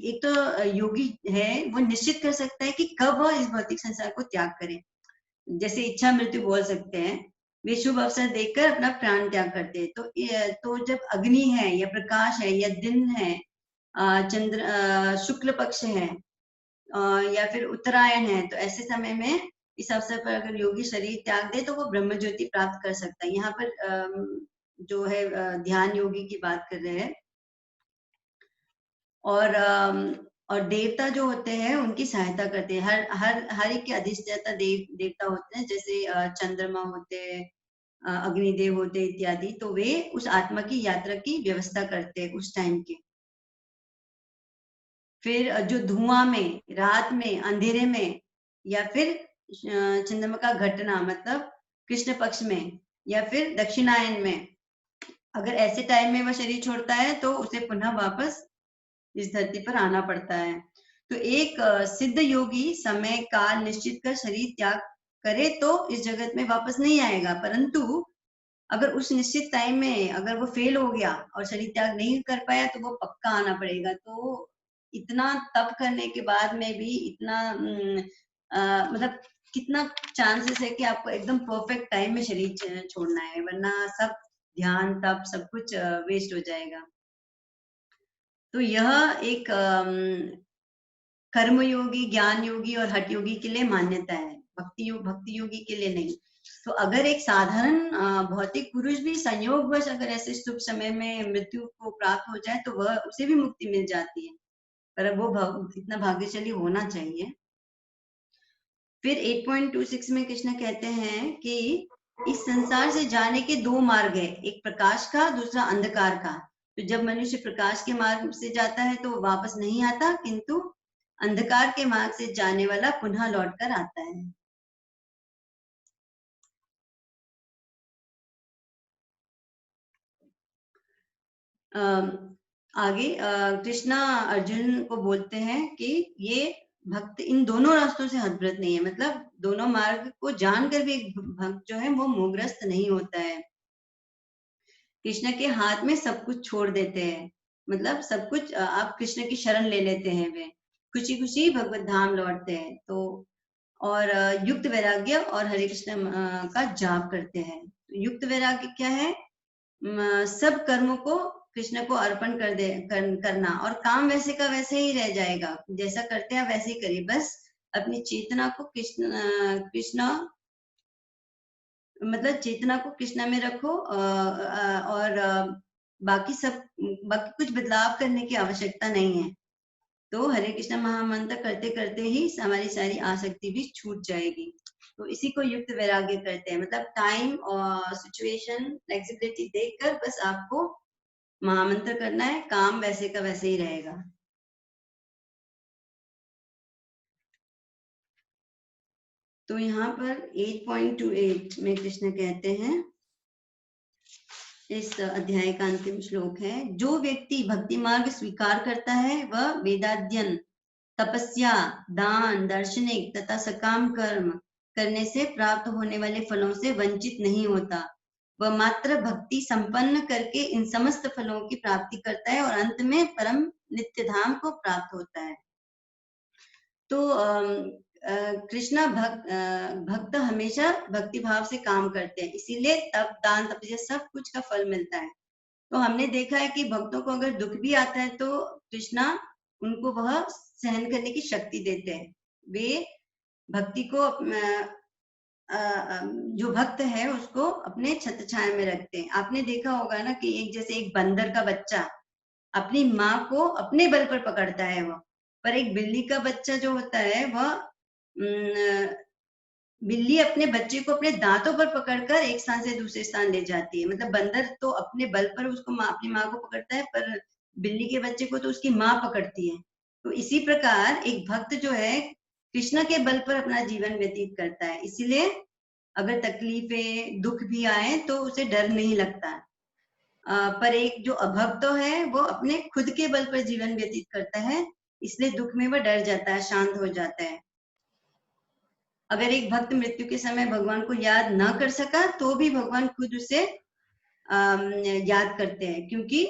एक तो योगी है वो निश्चित कर सकता है कि कब वह इस भौतिक संसार को त्याग करे, जैसे इच्छा मृत्यु बोल सकते हैं। वे शुभ अवसर देखकर अपना प्राण त्याग करते हैं। तो जब अग्नि है या प्रकाश है या दिन है, चंद्र शुक्ल पक्ष है या फिर उत्तरायण है, तो ऐसे समय में इस अवसर पर अगर योगी शरीर त्याग दे तो वो ब्रह्म ज्योति प्राप्त कर सकता है। यहाँ पर जो है ध्यान योगी की बात कर रहे हैं। और देवता जो होते हैं उनकी सहायता करते हैं। हर एक के अधिष्ठाता देवता होते हैं, जैसे चंद्रमा होते हैं, अग्निदेव होते इत्यादि। तो वे उस आत्मा की यात्रा की व्यवस्था करते हैं उस टाइम के। फिर जो धुआं में, रात में, अंधेरे में या फिर चंद्रमा का घटना मतलब कृष्ण पक्ष में या फिर दक्षिणायन में, अगर ऐसे टाइम में वह शरीर छोड़ता है तो उसे पुनः वापस इस धरती पर आना पड़ता है। तो एक सिद्ध योगी समय काल निश्चित कर शरीर त्याग करे तो इस जगत में वापस नहीं आएगा, परंतु अगर उस निश्चित टाइम में अगर वो फेल हो गया और शरीर त्याग नहीं कर पाया तो वो पक्का आना पड़ेगा। तो इतना तप करने के बाद में भी इतना मतलब कितना चांसेस है कि आपको एकदम परफेक्ट टाइम में शरीर छोड़ना है, वरना सब ध्यान तप सब कुछ वेस्ट हो जाएगा। तो यह एक कर्मयोगी, ज्ञान योगी और हठ योगी के लिए मान्यता है, भक्ति योगी के लिए नहीं। तो अगर एक साधारण भौतिक पुरुष भी संयोगवश अगर ऐसे शुभ समय में मृत्यु को प्राप्त हो जाए तो वह उसे भी मुक्ति मिल जाती है, पर वो इतना भाग्यशाली होना चाहिए। फिर 8.26 में कृष्ण कहते हैं कि इस संसार से जाने के 2 मार्ग है, एक प्रकाश का, दूसरा अंधकार का। तो जब मनुष्य प्रकाश के मार्ग से जाता है तो वापस नहीं आता, किंतु अंधकार के मार्ग से जाने वाला पुनः लौटकर आता है। आगे कृष्णा अर्जुन को बोलते हैं कि ये भक्त इन दोनों रास्तों से हतव्रत नहीं है, मतलब दोनों मार्ग को जानकर भी एक भक्त जो है वो मोहग्रस्त नहीं होता है। कृष्ण के हाथ में सब कुछ छोड़ देते हैं, मतलब सब कुछ आप कृष्ण की शरण ले लेते हैं, वे खुशी खुशी भगवत धाम लौटते हैं। तो और युक्त वैराग्य और हरे कृष्ण का जाप करते हैं। युक्त वैराग्य क्या है? सब कर्मों को कृष्ण को अर्पण करना, और काम वैसे का वैसे ही रह जाएगा, जैसा करते हैं वैसे ही करिए, बस अपनी चेतना को कृष्ण मतलब चेतना को कृष्णा में रखो और बाकी कुछ बदलाव करने की आवश्यकता नहीं है। तो हरे कृष्ण महामंत्र करते करते ही हमारी सारी आसक्ति भी छूट जाएगी। तो इसी को युक्त वैराग्य कहते हैं। मतलब टाइम और सिचुएशन फ्लेक्सिबिलिटी देखकर बस आपको महामंत्र करना है, काम वैसे का वैसे ही रहेगा। तो यहाँ पर 8.28 में कृष्ण कहते हैं, इस अध्याय का अंतिम श्लोक है, जो व्यक्ति भक्ति मार्ग स्वीकार करता है वह वेदाध्ययन, तपस्या, दान, दार्शनिक तथा सकाम कर्म करने से प्राप्त होने वाले फलों से वंचित नहीं होता। वह मात्र भक्ति संपन्न करके इन समस्त फलों की प्राप्ति करता है और अंत में परम नित्य धाम को प्राप्त होता है। तो कृष्णा भक्त हमेशा भक्ति भाव से काम करते हैं, इसीलिए तप, दान, तपस्या सब कुछ का फल मिलता है। तो हमने देखा है कि भक्तों को अगर दुख भी आता है तो कृष्णा उनको वह सहन करने की शक्ति देते हैं। वे भक्ति को जो भक्त है उसको अपने छत्र छाया में रखते हैं। आपने देखा होगा ना कि जैसे एक बंदर का बच्चा अपनी माँ को अपने बल पर पकड़ता है वो, पर एक बिल्ली का बच्चा जो होता है वह बिल्ली अपने बच्चे को अपने दांतों पर पकड़कर एक स्थान से दूसरे स्थान ले जाती है। मतलब बंदर तो अपने बल पर उसको अपनी माँ को पकड़ता है, पर बिल्ली के बच्चे को तो उसकी माँ पकड़ती है। तो इसी प्रकार एक भक्त जो है कृष्ण के बल पर अपना जीवन व्यतीत करता है। इसीलिए अगर तकलीफें, दुख भी आए तो उसे डर नहीं लगता। पर एक जो अभक्त है वो अपने खुद के बल पर जीवन व्यतीत करता है, इसलिए दुख में वह डर जाता है, शांत हो जाता है। अगर एक भक्त मृत्यु के समय भगवान को याद न कर सका तो भी भगवान खुद उसे याद करते हैं, क्योंकि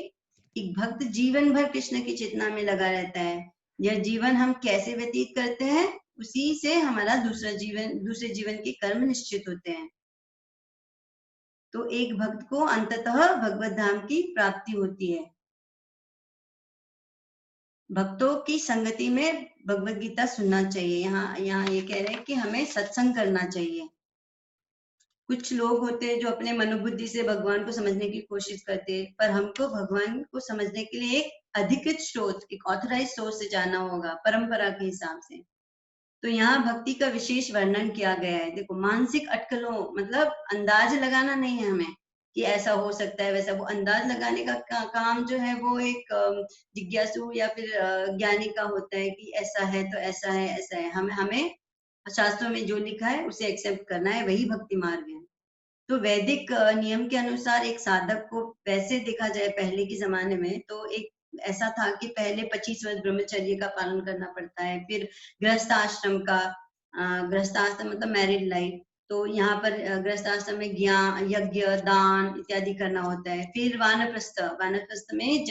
एक भक्त जीवन भर कृष्ण की चेतना में लगा रहता है। यह जीवन हम कैसे व्यतीत करते हैं उसी से हमारा दूसरे जीवन के कर्म निश्चित होते हैं। तो एक भक्त को अंततः भगवत धाम की प्राप्ति होती है। भक्तों की संगति में भगवत गीता सुनना चाहिए। यहाँ ये कह रहे हैं कि हमें सत्संग करना चाहिए। कुछ लोग होते हैं जो अपने मनोबुद्धि से भगवान को समझने की कोशिश करते हैं, पर हमको भगवान को समझने के लिए एक अधिकृत स्रोत, एक ऑथराइज सोर्स से जाना होगा, परंपरा के हिसाब से। तो यहाँ भक्ति का विशेष वर्णन किया गया है। देखो, मानसिक अटकलों मतलब अंदाज लगाना नहीं है हमें कि ऐसा हो सकता है वैसा। वो अंदाज लगाने का काम जो है वो एक जिज्ञासु या फिर ज्ञानी का होता है कि ऐसा है तो ऐसा है, ऐसा है। हमें शास्त्रों में जो लिखा है उसे एक्सेप्ट करना है, वही भक्ति मार्ग है। तो वैदिक नियम के अनुसार एक साधक को, वैसे देखा जाए पहले के जमाने में तो एक ऐसा था कि पहले 25 वर्ष ब्रह्मचर्य का पालन करना पड़ता है, फिर गृहस्थ आश्रम का, गृहस्थ आश्रम मतलब मैरिड लाइफ। तो यहाँ पर गृहस्थ आश्रम में ज्ञान, यज्ञ, दान इत्यादि करना होता है। फिर वानप्रस्थ में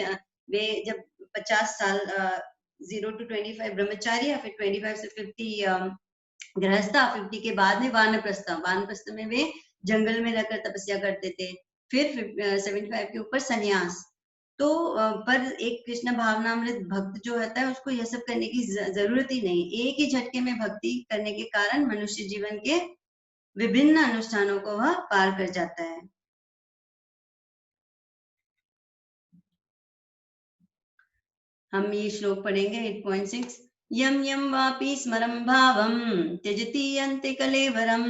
वे जब 50 साल 0 to 25 ब्रह्मचारी या फिर 25 से 50 गृहस्थ, 50 के बाद में वानप्रस्थ में वे जंगल में रहकर तपस्या करते थे। फिर 75 के ऊपर संन्यास। तो पर एक कृष्ण भावनामृत भक्त जो होता है उसको यह सब करने की जरूरत ही नहीं। एक ही झटके में भक्ति करने के कारण मनुष्य जीवन के विभिन्न अनुष्ठानों को वह पार कर जाता है। हम ये श्लोक पढ़ेंगे 8.6। यम यम वापि स्मरं भावं त्यजति अन्ते कलेवरं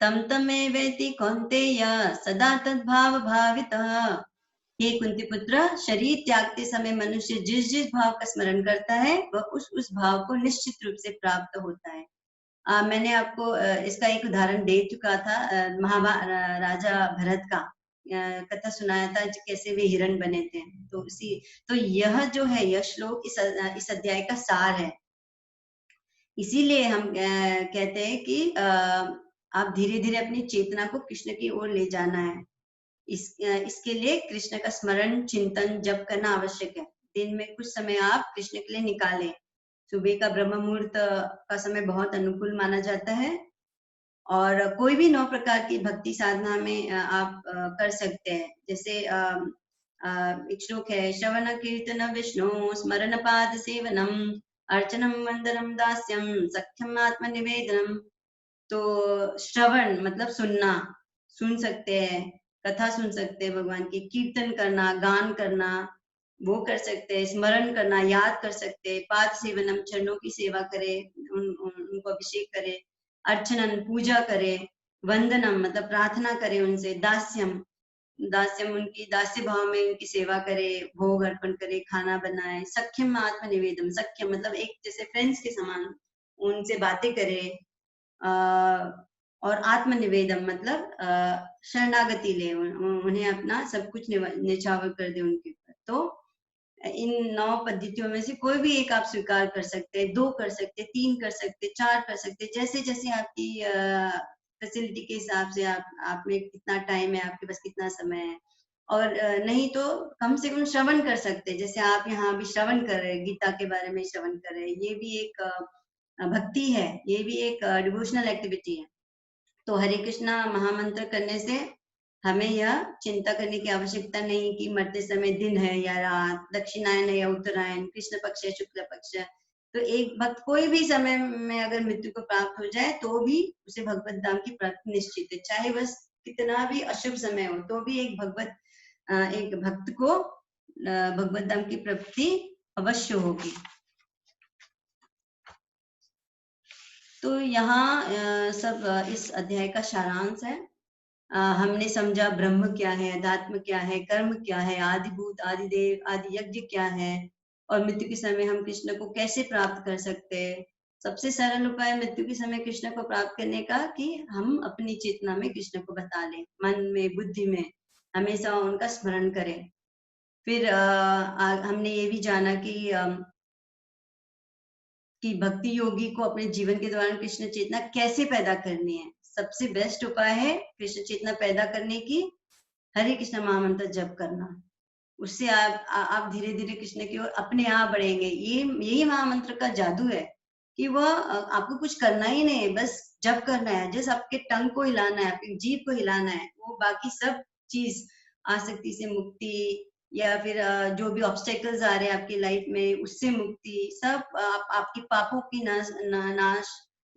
तम तमेवेति कौन्तेय सदा तद्भाव भावितः। हे कुंती पुत्र, शरीर त्यागते समय मनुष्य जिस जिस भाव का स्मरण करता है वह उस भाव को निश्चित रूप से प्राप्त होता है। मैंने आपको इसका एक उदाहरण दे चुका था, राजा भरत का कथा सुनाया था कैसे वे हिरण बने थे। तो यह जो है यह श्लोक इस अध्याय का सार है। इसीलिए हम कहते हैं कि आप धीरे धीरे अपनी चेतना को कृष्ण की ओर ले जाना है। इसके लिए कृष्ण का स्मरण, चिंतन, जप करना आवश्यक है। दिन में कुछ समय आप कृष्ण के लिए निकालें। सुबह का ब्रह्म मुहूर्त का समय बहुत अनुकूल माना जाता है और कोई भी 9 प्रकार की भक्ति साधना में आप कर सकते हैं। जैसे एक श्लोक है, श्रवण कीर्तन विष्णु स्मरण पाद सेवनम अर्चनम वंदनम दास्यम सख्यम आत्म निवेदनम। तो श्रवण मतलब सुनना, सुन सकते हैं, कथा सुन सकते हैं भगवान की, कीर्तन करना, गान करना वो कर सकते हैं, स्मरण करना, याद कर सकते हैं, पाद सेवनम चरणों की सेवा करे, उनको अभिषेक करे, अर्चनन पूजा करे, वंदनम मतलब प्रार्थना करे उनसे, दास्यम दास्यम उनकी दास्य भाव में उनकी सेवा करे, भोग अर्पण करे, खाना बनाए, सख्यम आत्मनिवेदम, सख्यम मतलब एक जैसे फ्रेंड्स के समान उनसे बातें करे, और आत्मनिवेदम मतलब शरणागति ले, उन्हें अपना सब कुछ निछावर कर दे उनके ऊपर। तो इन 9 पद्धतियों में से कोई भी एक आप स्वीकार कर सकते हैं, 2 कर सकते, 3 कर सकते, 4 कर सकते, जैसे जैसे आपकी फैसिलिटी के हिसाब से आप में कितना टाइम है, आपके पास कितना समय है। और नहीं तो कम से कम श्रवण कर सकते, जैसे आप यहाँ भी श्रवण कर रहे हैं, गीता के बारे में श्रवण कर रहे हैं, ये भी एक भक्ति है, ये भी एक डिवोशनल एक्टिविटी है। तो हरे कृष्णा महामंत्र करने से हमें यह चिंता करने की आवश्यकता नहीं कि मरते समय दिन है या रात, दक्षिणायन है या उत्तरायण, कृष्ण पक्ष है शुक्ल पक्ष है। तो एक भक्त कोई भी समय में अगर मृत्यु को प्राप्त हो जाए तो भी उसे भगवत धाम की प्राप्ति निश्चित है, चाहे बस कितना भी अशुभ समय हो, तो भी एक भक्त को भगवत धाम की प्राप्ति अवश्य होगी। तो यहाँ सब इस अध्याय का सारांश है। हमने समझा ब्रह्म क्या है, अध्यात्म क्या है, कर्म क्या है, आदिभूत, आदिदेव, आदि यज्ञ क्या है, और मृत्यु के समय हम कृष्ण को कैसे प्राप्त कर सकते हैं। सबसे सरल उपाय मृत्यु के समय कृष्ण को प्राप्त करने का कि हम अपनी चेतना में कृष्ण को बता लें, मन में, बुद्धि में हमेशा उनका स्मरण करें। फिर हमने ये भी जाना कि भक्ति योगी को अपने जीवन के दौरान कृष्ण चेतना कैसे पैदा करनी है। सबसे बेस्ट उपाय है कृष्ण चेतना पैदा करने की हरे कृष्ण महामंत्र जप करना। उससे आप धीरे धीरे कृष्ण की ओर अपने आप बढ़ेंगे। यही महामंत्र का जादू है कि वह आपको कुछ करना ही नहीं है, बस जप करना है, जस्ट आपके टंग को हिलाना है, आपकी जीभ को हिलाना है। वो बाकी सब चीज, आसक्ति से मुक्ति या फिर जो भी ऑब्स्टेकल्स आ रहे हैं आपकी लाइफ में उससे मुक्ति, सब आपकी पापों की नाश,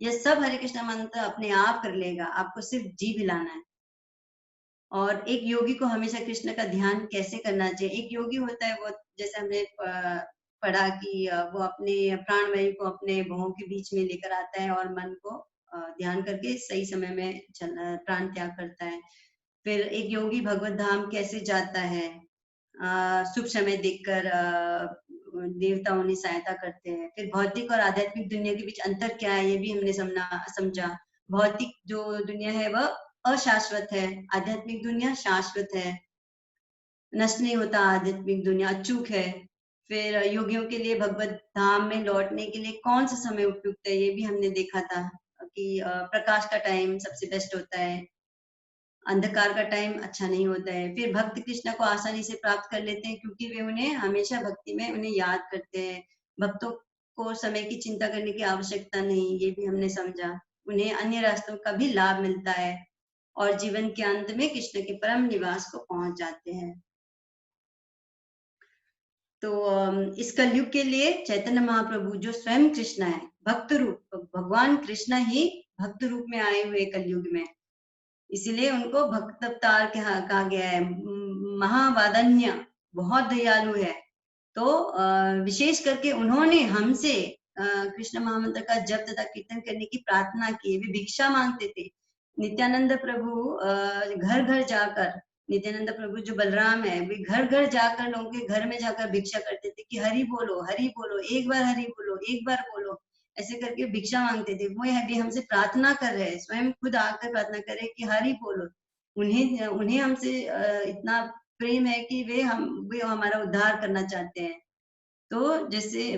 ये सब हरे कृष्ण मंत्र अपने आप कर लेगा। आपको सिर्फ जीभ हिलाना है। और एक योगी को हमेशा कृष्ण का ध्यान कैसे करना चाहिए। एक योगी होता है वो, जैसे हमने पढ़ा कि वो अपने प्राणवायु को अपने भवों के बीच में लेकर आता है और मन को ध्यान करके सही समय में प्राण त्याग करता है। फिर एक योगी भगवत धाम कैसे जाता है, शुभ समय देखकर देवता उन्हें सहायता करते हैं। फिर भौतिक और आध्यात्मिक दुनिया के बीच अंतर क्या है ये भी हमने समझा। भौतिक जो दुनिया है वह अशाश्वत है, आध्यात्मिक दुनिया शाश्वत है, नष्ट नहीं होता, आध्यात्मिक दुनिया अचूक है। फिर योगियों के लिए भगवत धाम में लौटने के लिए कौन सा समय उपयुक्त है ये भी हमने देखा था कि प्रकाश का टाइम सबसे बेस्ट होता है, अंधकार का टाइम अच्छा नहीं होता है। फिर भक्त कृष्ण को आसानी से प्राप्त कर लेते हैं क्योंकि वे उन्हें हमेशा भक्ति में उन्हें याद करते हैं। भक्तों को समय की चिंता करने की आवश्यकता नहीं, ये भी हमने समझा। उन्हें अन्य रास्तों का भी लाभ मिलता है और जीवन के अंत में कृष्ण के परम निवास को पहुंच जाते हैं। तो इस कलयुग के लिए चैतन्य महाप्रभु जो स्वयं कृष्ण है, भक्त रूप, भगवान कृष्ण ही भक्त रूप में आए हुए कलयुग में, इसीलिए उनको भक्त अवतार कहा गया है। महावादन्य, बहुत दयालु है। तो विशेष करके उन्होंने हमसे कृष्ण महामंत्र का जप तथा कीर्तन करने की प्रार्थना की। वे भिक्षा मांगते थे। नित्यानंद प्रभु घर घर जाकर, नित्यानंद प्रभु जो बलराम है, वे घर घर जाकर लोगों के घर में जाकर भिक्षा करते थे कि हरि बोलो, एक बार हरि बोलो, एक बार बोलो, ऐसे करके भिक्षा मांगते थे। वो भी हमसे प्रार्थना कर रहे हैं, स्वयं खुद आकर प्रार्थना कर रहे हैं कि हरि बोलो। उन्हें हमसे इतना प्रेम है कि वे हमारा उद्धार करना चाहते हैं। तो जैसे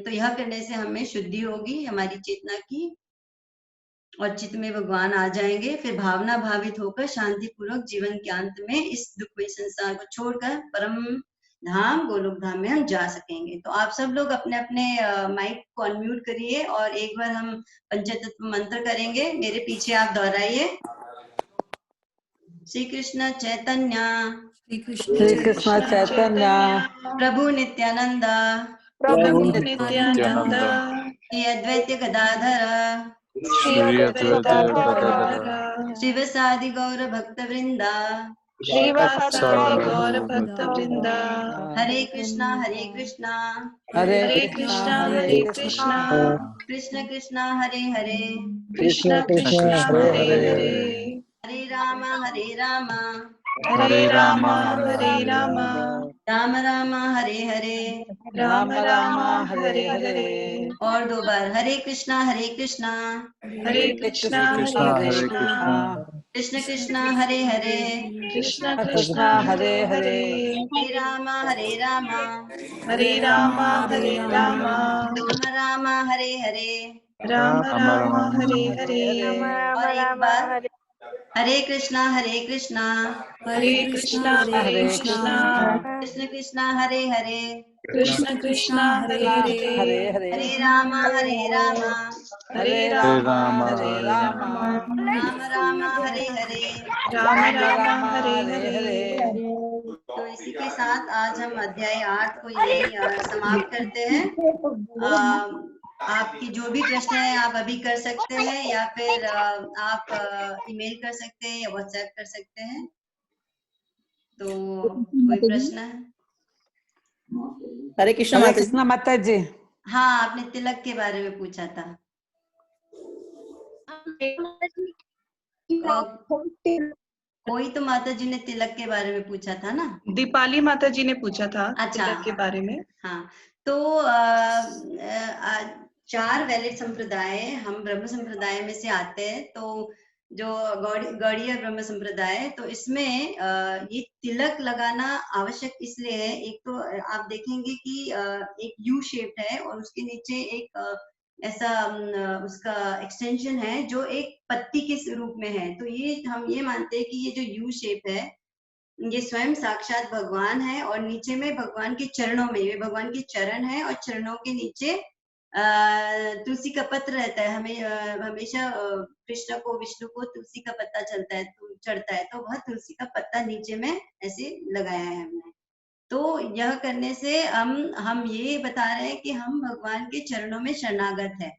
तो यह करने से हमें शुद्धि होगी हमारी चेतना की और चित्त में भगवान आ जाएंगे। फिर भावना भावित होकर शांति पूर्वक जीवन के अंत में इस दुखमय संसार को छोड़कर परम धाम गोलोक धाम में हम जा सकेंगे। तो आप सब लोग अपने अपने माइक को अनम्यूट करिए और एक बार हम पंचतत्व मंत्र करेंगे। मेरे पीछे आप दोहराइए। श्री कृष्ण चैतन्य, श्री कृष्ण चैतन्य, प्रभु नित्यानंद, प्रभु नित्यानंद, श्री अद्वैत गदाधर, श्री अद्वैत गदाधर, शिवसादि गौर भक्त वृंदा, श्रीवासादि गौर भक्त वृंदा। हरे कृष्णा हरे कृष्णा, हरे कृष्णा हरे कृष्णा, कृष्ण कृष्णा हरे हरे, कृष्ण कृष्ण हरे हरे हरे राम हरे राम हरे राम राम राम हरे हरे राम राम हरे हरे और 2 बार हरे कृष्णा हरे कृष्ण हरे कृष्ण कृष्णा हरे कृष्ण कृष्ण कृष्ण हरे हरे कृष्ण कृष्ण हरे हरे हरे राम हरे राम हरे राम राम राम हरे हरे राम राम हरे हरे और एक बार हरे कृष्णा हरे कृष्ण हरे कृष्ण कृष्ण कृष्ण हरे हरे कृष्ण कृष्ण हरे हरे हरे राम हरे राम हरे राम राम राम हरे हरे राम राम हरे हरे तो इसी के साथ आज हम अध्याय 8 को यही समाप्त करते हैं। आपकी जो भी प्रश्न है आप अभी कर सकते हैं या फिर आप ईमेल कर सकते हैं या व्हाट्सएप कर सकते हैं। तो कोई प्रश्न है? हरे कृष्ण माता जी। हाँ, आपने तिलक के बारे में पूछा था। कोई तो माता जी ने तिलक के बारे में पूछा था ना? दीपाली माता जी ने पूछा था अच्छा, तिलक के बारे में। हाँ, तो 4 वैलिड संप्रदाय, हम ब्रह्म संप्रदाय में से आते हैं। तो जो गौड़ीय ब्रह्म संप्रदाय है, तो इसमें ये तिलक लगाना आवश्यक इसलिए है। एक तो आप देखेंगे कि एक यू शेप है और उसके नीचे एक ऐसा उसका एक्सटेंशन है जो एक पत्ती के रूप में है। तो ये हम ये मानते हैं कि ये जो यू शेप है ये स्वयं साक्षात भगवान है और नीचे में भगवान के चरणों में, ये भगवान के चरण है और चरणों के नीचे तुलसी का पत्र रहता है। हमें हमेशा कृष्ण को, विष्णु को तुलसी का पत्ता चढ़ता है, तो वह तुलसी का पत्ता नीचे में ऐसे लगाया है हमने। तो यह करने से हम ये बता रहे हैं कि हम भगवान के चरणों में शरणागत है।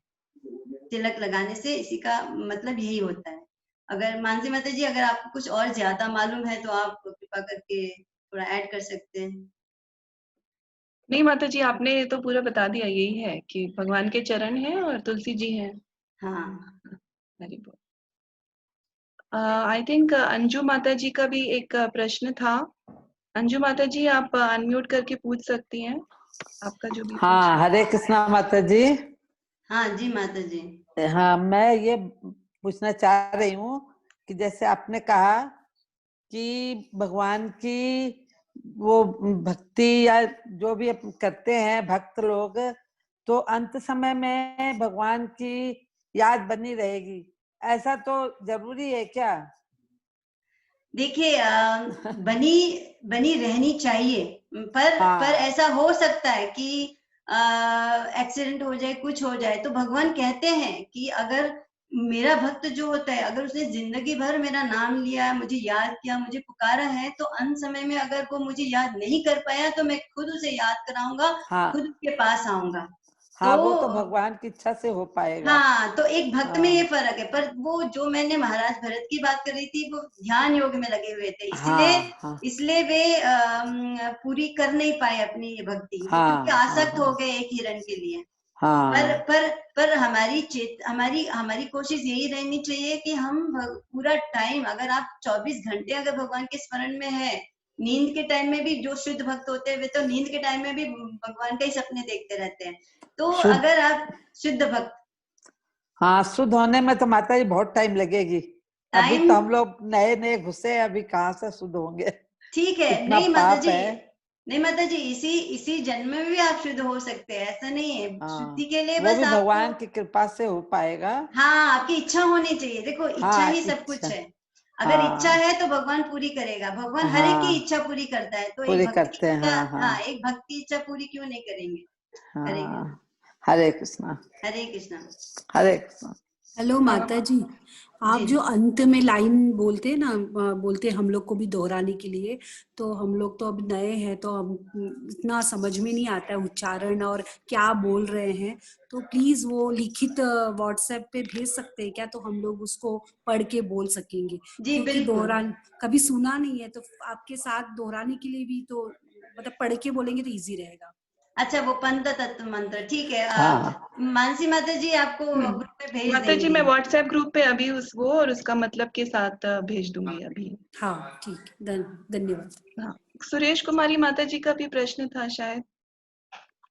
तिलक लगाने से इसी का मतलब यही होता है। अगर मानसी माता जी, अगर आपको कुछ और ज्यादा मालूम है तो आप कृपा करके थोड़ा ऐड कर सकते हैं। नहीं माता जी, आपने तो पूरा बता दिया। यही है कि भगवान के चरण हैं और तुलसी जी हैं। हाँ, हरि बोल। आई थिंक अंजू माता जी का भी एक प्रश्न था। अंजू माता जी, आप अनम्यूट करके पूछ सकती हैं आपका जो भी हाँ, हरे कृष्णा माता जी। हाँ जी माता जी। हाँ, मैं ये पूछना चाह रही हूँ कि जैसे आपने कहा कि भगवान की वो भक्ति या जो भी करते हैं भक्त लोग, तो अंत समय में भगवान की याद बनी रहेगी, ऐसा तो जरूरी है क्या? देखिए, बनी रहनी चाहिए, पर ऐसा हो सकता है कि एक्सीडेंट हो जाए, कुछ हो जाए। तो भगवान कहते हैं कि अगर मेरा भक्त जो होता है, अगर उसने जिंदगी भर मेरा नाम लिया, मुझे याद किया, मुझे पुकारा है, तो अंत समय में अगर वो मुझे याद नहीं कर पाया तो मैं खुद उसे याद कराऊंगा, खुद उसके पास आऊंगा। हाँ, वो तो भगवान की इच्छा से हो पाएगा। हाँ, तो एक भक्त में ये फर्क है। पर वो जो मैंने महाराज भरत की बात कर रही थी, वो ध्यान योग में लगे हुए थे, इसलिए वे पूरी कर नहीं पाए अपनी ये भक्ति, क्योंकि आसक्त हो गए एक हिरण के लिए। पर हमारी कोशिश यही रहनी चाहिए कि हम पूरा टाइम, अगर आप 24 घंटे अगर भगवान के स्मरण में है, नींद के टाइम में भी जो शुद्ध भक्त होते हैं वे तो नींद के टाइम में भी भगवान का ही सपने देखते रहते हैं। तो अगर आप शुद्ध भक्त, हाँ, शुद्ध होने में तो माता जी बहुत टाइम लगेगी। अभी तो हम लोग नए नए घुसे, अभी कहाँ से शुद्ध होंगे? ठीक है। इतना नहीं माता पाप जी, है। नहीं माता जी, इसी जन्म में भी आप शुद्ध हो सकते हैं, ऐसा नहीं है। शुद्धि के लिए वो बस भी आपको भगवान की कृपा से हो पाएगा। हाँ, आपकी इच्छा होनी चाहिए। देखो, इच्छा ही सब कुछ है। अगर इच्छा है तो भगवान पूरी करेगा। भगवान हर एक की इच्छा पूरी करता है, तो पूरी एक करते हैं। एक भक्ति इच्छा पूरी क्यों नहीं करेंगे? करेंगे। हरे कृष्णा। हरे कृष्णा। हरे कृष्णा। हेलो माता जी, आप जो अंत में लाइन बोलते हैं ना, बोलते हम लोग को भी दोहराने के लिए, तो हम लोग तो अब नए हैं, तो हम इतना समझ में नहीं आता है उच्चारण और क्या बोल रहे हैं। तो प्लीज वो लिखित व्हाट्सएप पे भेज सकते हैं क्या, तो हम लोग उसको पढ़ के बोल सकेंगे। क्योंकि दोहरान कभी सुना नहीं है, तो आपके साथ दोहराने के लिए भी तो मतलब पढ़ के बोलेंगे तो इजी रहेगा। अच्छा, वो पंच तत्व मंत्र, ठीक है। हाँ मानसी माता जी आपको ग्रुप में भेज माता जी देंगी। मैं व्हाट्सएप ग्रुप पे अभी वो और उसका मतलब के साथ भेज दूंगी अभी। हाँ ठीक, धन्यवाद। हाँ, सुरेश कुमारी माता जी का भी प्रश्न था शायद।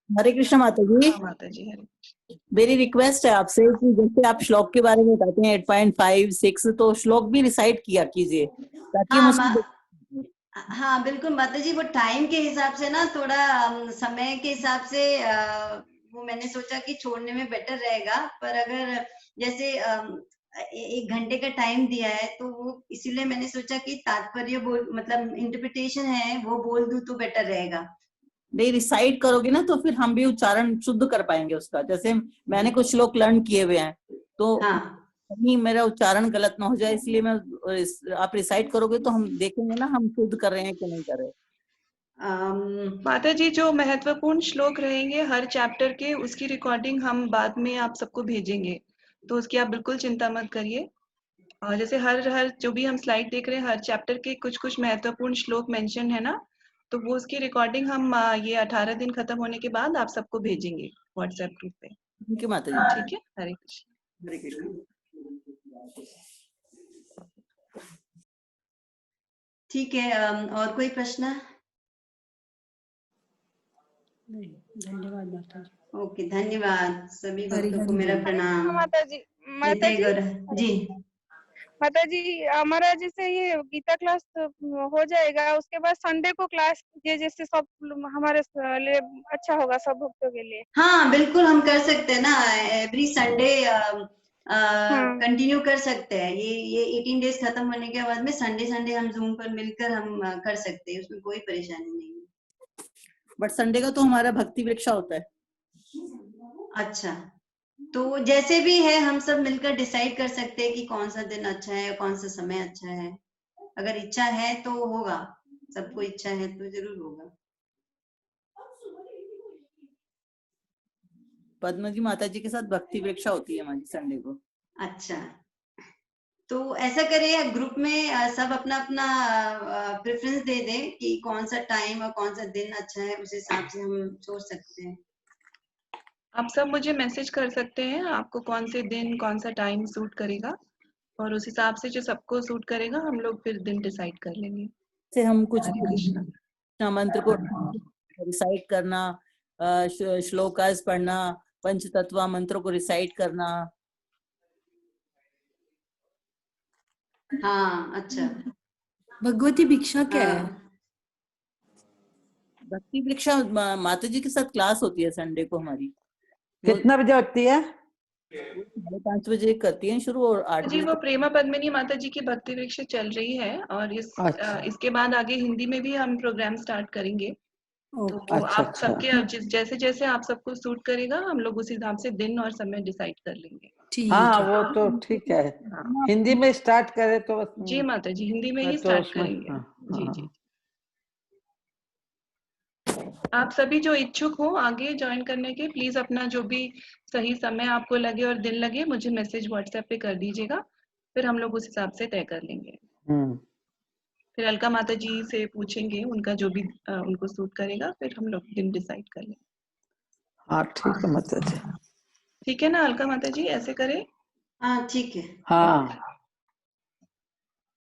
हरे कृष्ण माता जी। हाँ माता जी, हरे। मेरी रिक्वेस्ट है आपसे कि जैसे आप श्लोक के बारे में बताते हैं 8.5, 6, तो श्लोक भी रिसाइट किया कीजिए ताकि हम हाँ उसको हाँ बिल्कुल माता जी, वो टाइम के हिसाब से ना थोड़ा समय के हिसाब से वो मैंने सोचा कि छोड़ने में बेटर रहेगा, पर अगर जैसे 1 घंटे का टाइम दिया है तो वो इसीलिए मैंने सोचा कि तात्पर्य बोल मतलब इंटरप्रिटेशन है वो बोल दूं तो बेटर रहेगा। नहीं रिसाइट करोगे ना तो फिर हम भी उच्चारण शुद्ध कर पाएंगे उसका। जैसे मैंने कुछ श्लोक लर्न किए हुए हैं तो हाँ कहीं मेरा उच्चारण गलत ना हो जाए, इसलिए मैं आप रिसाइट करोगे तो हम देखेंगे ना हम शुद्ध कर रहे हैं कि नहीं कर रहे। माता जी जो महत्वपूर्ण श्लोक रहेंगे हर चैप्टर के, उसकी रिकॉर्डिंग हम बाद में आप सबको भेजेंगे, तो उसकी आप बिल्कुल चिंता मत करिए। और जैसे हर जो भी हम स्लाइड देख रहे हैं हर चैप्टर के कुछ कुछ महत्वपूर्ण श्लोक मेंशन है ना, तो वो उसकी रिकॉर्डिंग हम ये 18 दिन खत्म होने के बाद आप सबको भेजेंगे व्हाट्सएप ग्रुप पे। थैंक यू माता जी। ठीक है, हरे कृष्ण। हरे कृष्ण। ठीक है, और कोई प्रश्न? नहीं, धन्यवाद माता जी। ओके, धन्यवाद सभी हरी भक्तों को हरी मेरा बोल। प्रणाम। माता जी, माता जय जी, गौर जी। माता जी हमारा जैसे ये गीता क्लास हो जाएगा, उसके बाद संडे को क्लास ये जैसे सब हमारे लिए अच्छा होगा, सब भक्तों के लिए। हाँ बिल्कुल, हम कर सकते हैं ना, एवरी संडे कंटिन्यू कर सकते हैं। ये 18 डेज खत्म होने के बाद में संडे संडे हम जूम पर मिलकर हम कर सकते हैं, उसमें कोई परेशानी नहीं है। बट संडे का तो हमारा भक्ति वृक्षा होता है। अच्छा, तो जैसे भी है हम सब मिलकर डिसाइड कर सकते हैं कि कौन सा दिन अच्छा है, कौन सा समय अच्छा है। अगर इच्छा है तो होगा, सबको इच्छा है तो जरूर होगा। पद्मा जी माता जी के साथ भक्ति वृक्षा होती है हमारी संडे को। अच्छा, तो ऐसा करें ग्रुप में सब अपना अपना प्रेफरेंस दे दें कि कौन सा टाइम और कौन सा दिन अच्छा है, उस हिसाब से हम सोच सकते हैं। आप सब मुझे मैसेज कर सकते हैं आपको कौन से दिन कौन सा टाइम सूट करेगा, और उस हिसाब से जो सबको सूट करेगा हम लोग फिर दिन डिसाइड कर लेंगे। से हम कुछ हरे कृष्णा। मंत्र को रिसाइट करना, श्लोकास पढ़ना, पंच तत्व मंत्रों को रिसाइट करना। हाँ अच्छा, भगवती भिक्षा क्या है? हाँ भक्ति वृक्षा माता जी के साथ क्लास होती है संडे को हमारी। कितना बजे होती है? 5:30 बजे करती हैं शुरू और 8 जी बजे वो तक। प्रेमा पद्मिनी माता जी की भक्ति वृक्ष चल रही है, और अच्छा इसके बाद आगे हिंदी में भी हम प्रोग्राम स्टार्ट करेंगे। तो अच्छा आप अच्छा, सबके जैसे जैसे आप सबको सूट करेगा हम लोग उस हिसाब से दिन और समय डिसाइड कर लेंगे। हाँ ठीक है। वो तो ठीक है। हाँ हिंदी में स्टार्ट करे तो जी माता जी, हिंदी में ही तो स्टार्ट उसमें करेंगे। हाँ जी हाँ। जी, आप सभी जो इच्छुक हो आगे ज्वाइन करने के, प्लीज अपना जो भी सही समय आपको लगे और दिन लगे मुझे मैसेज व्हाट्सएप पे कर दीजिएगा, फिर हम लोग उस हिसाब से तय कर लेंगे। फिर अलका माता जी से पूछेंगे उनका जो भी उनको सूट करेगा, फिर हम लोग दिन डिसाइड कर लेंगे। हाँ ठीक है माता जी। ठीक है ना अलका माता जी, ऐसे करें। हाँ ठीक है। हाँ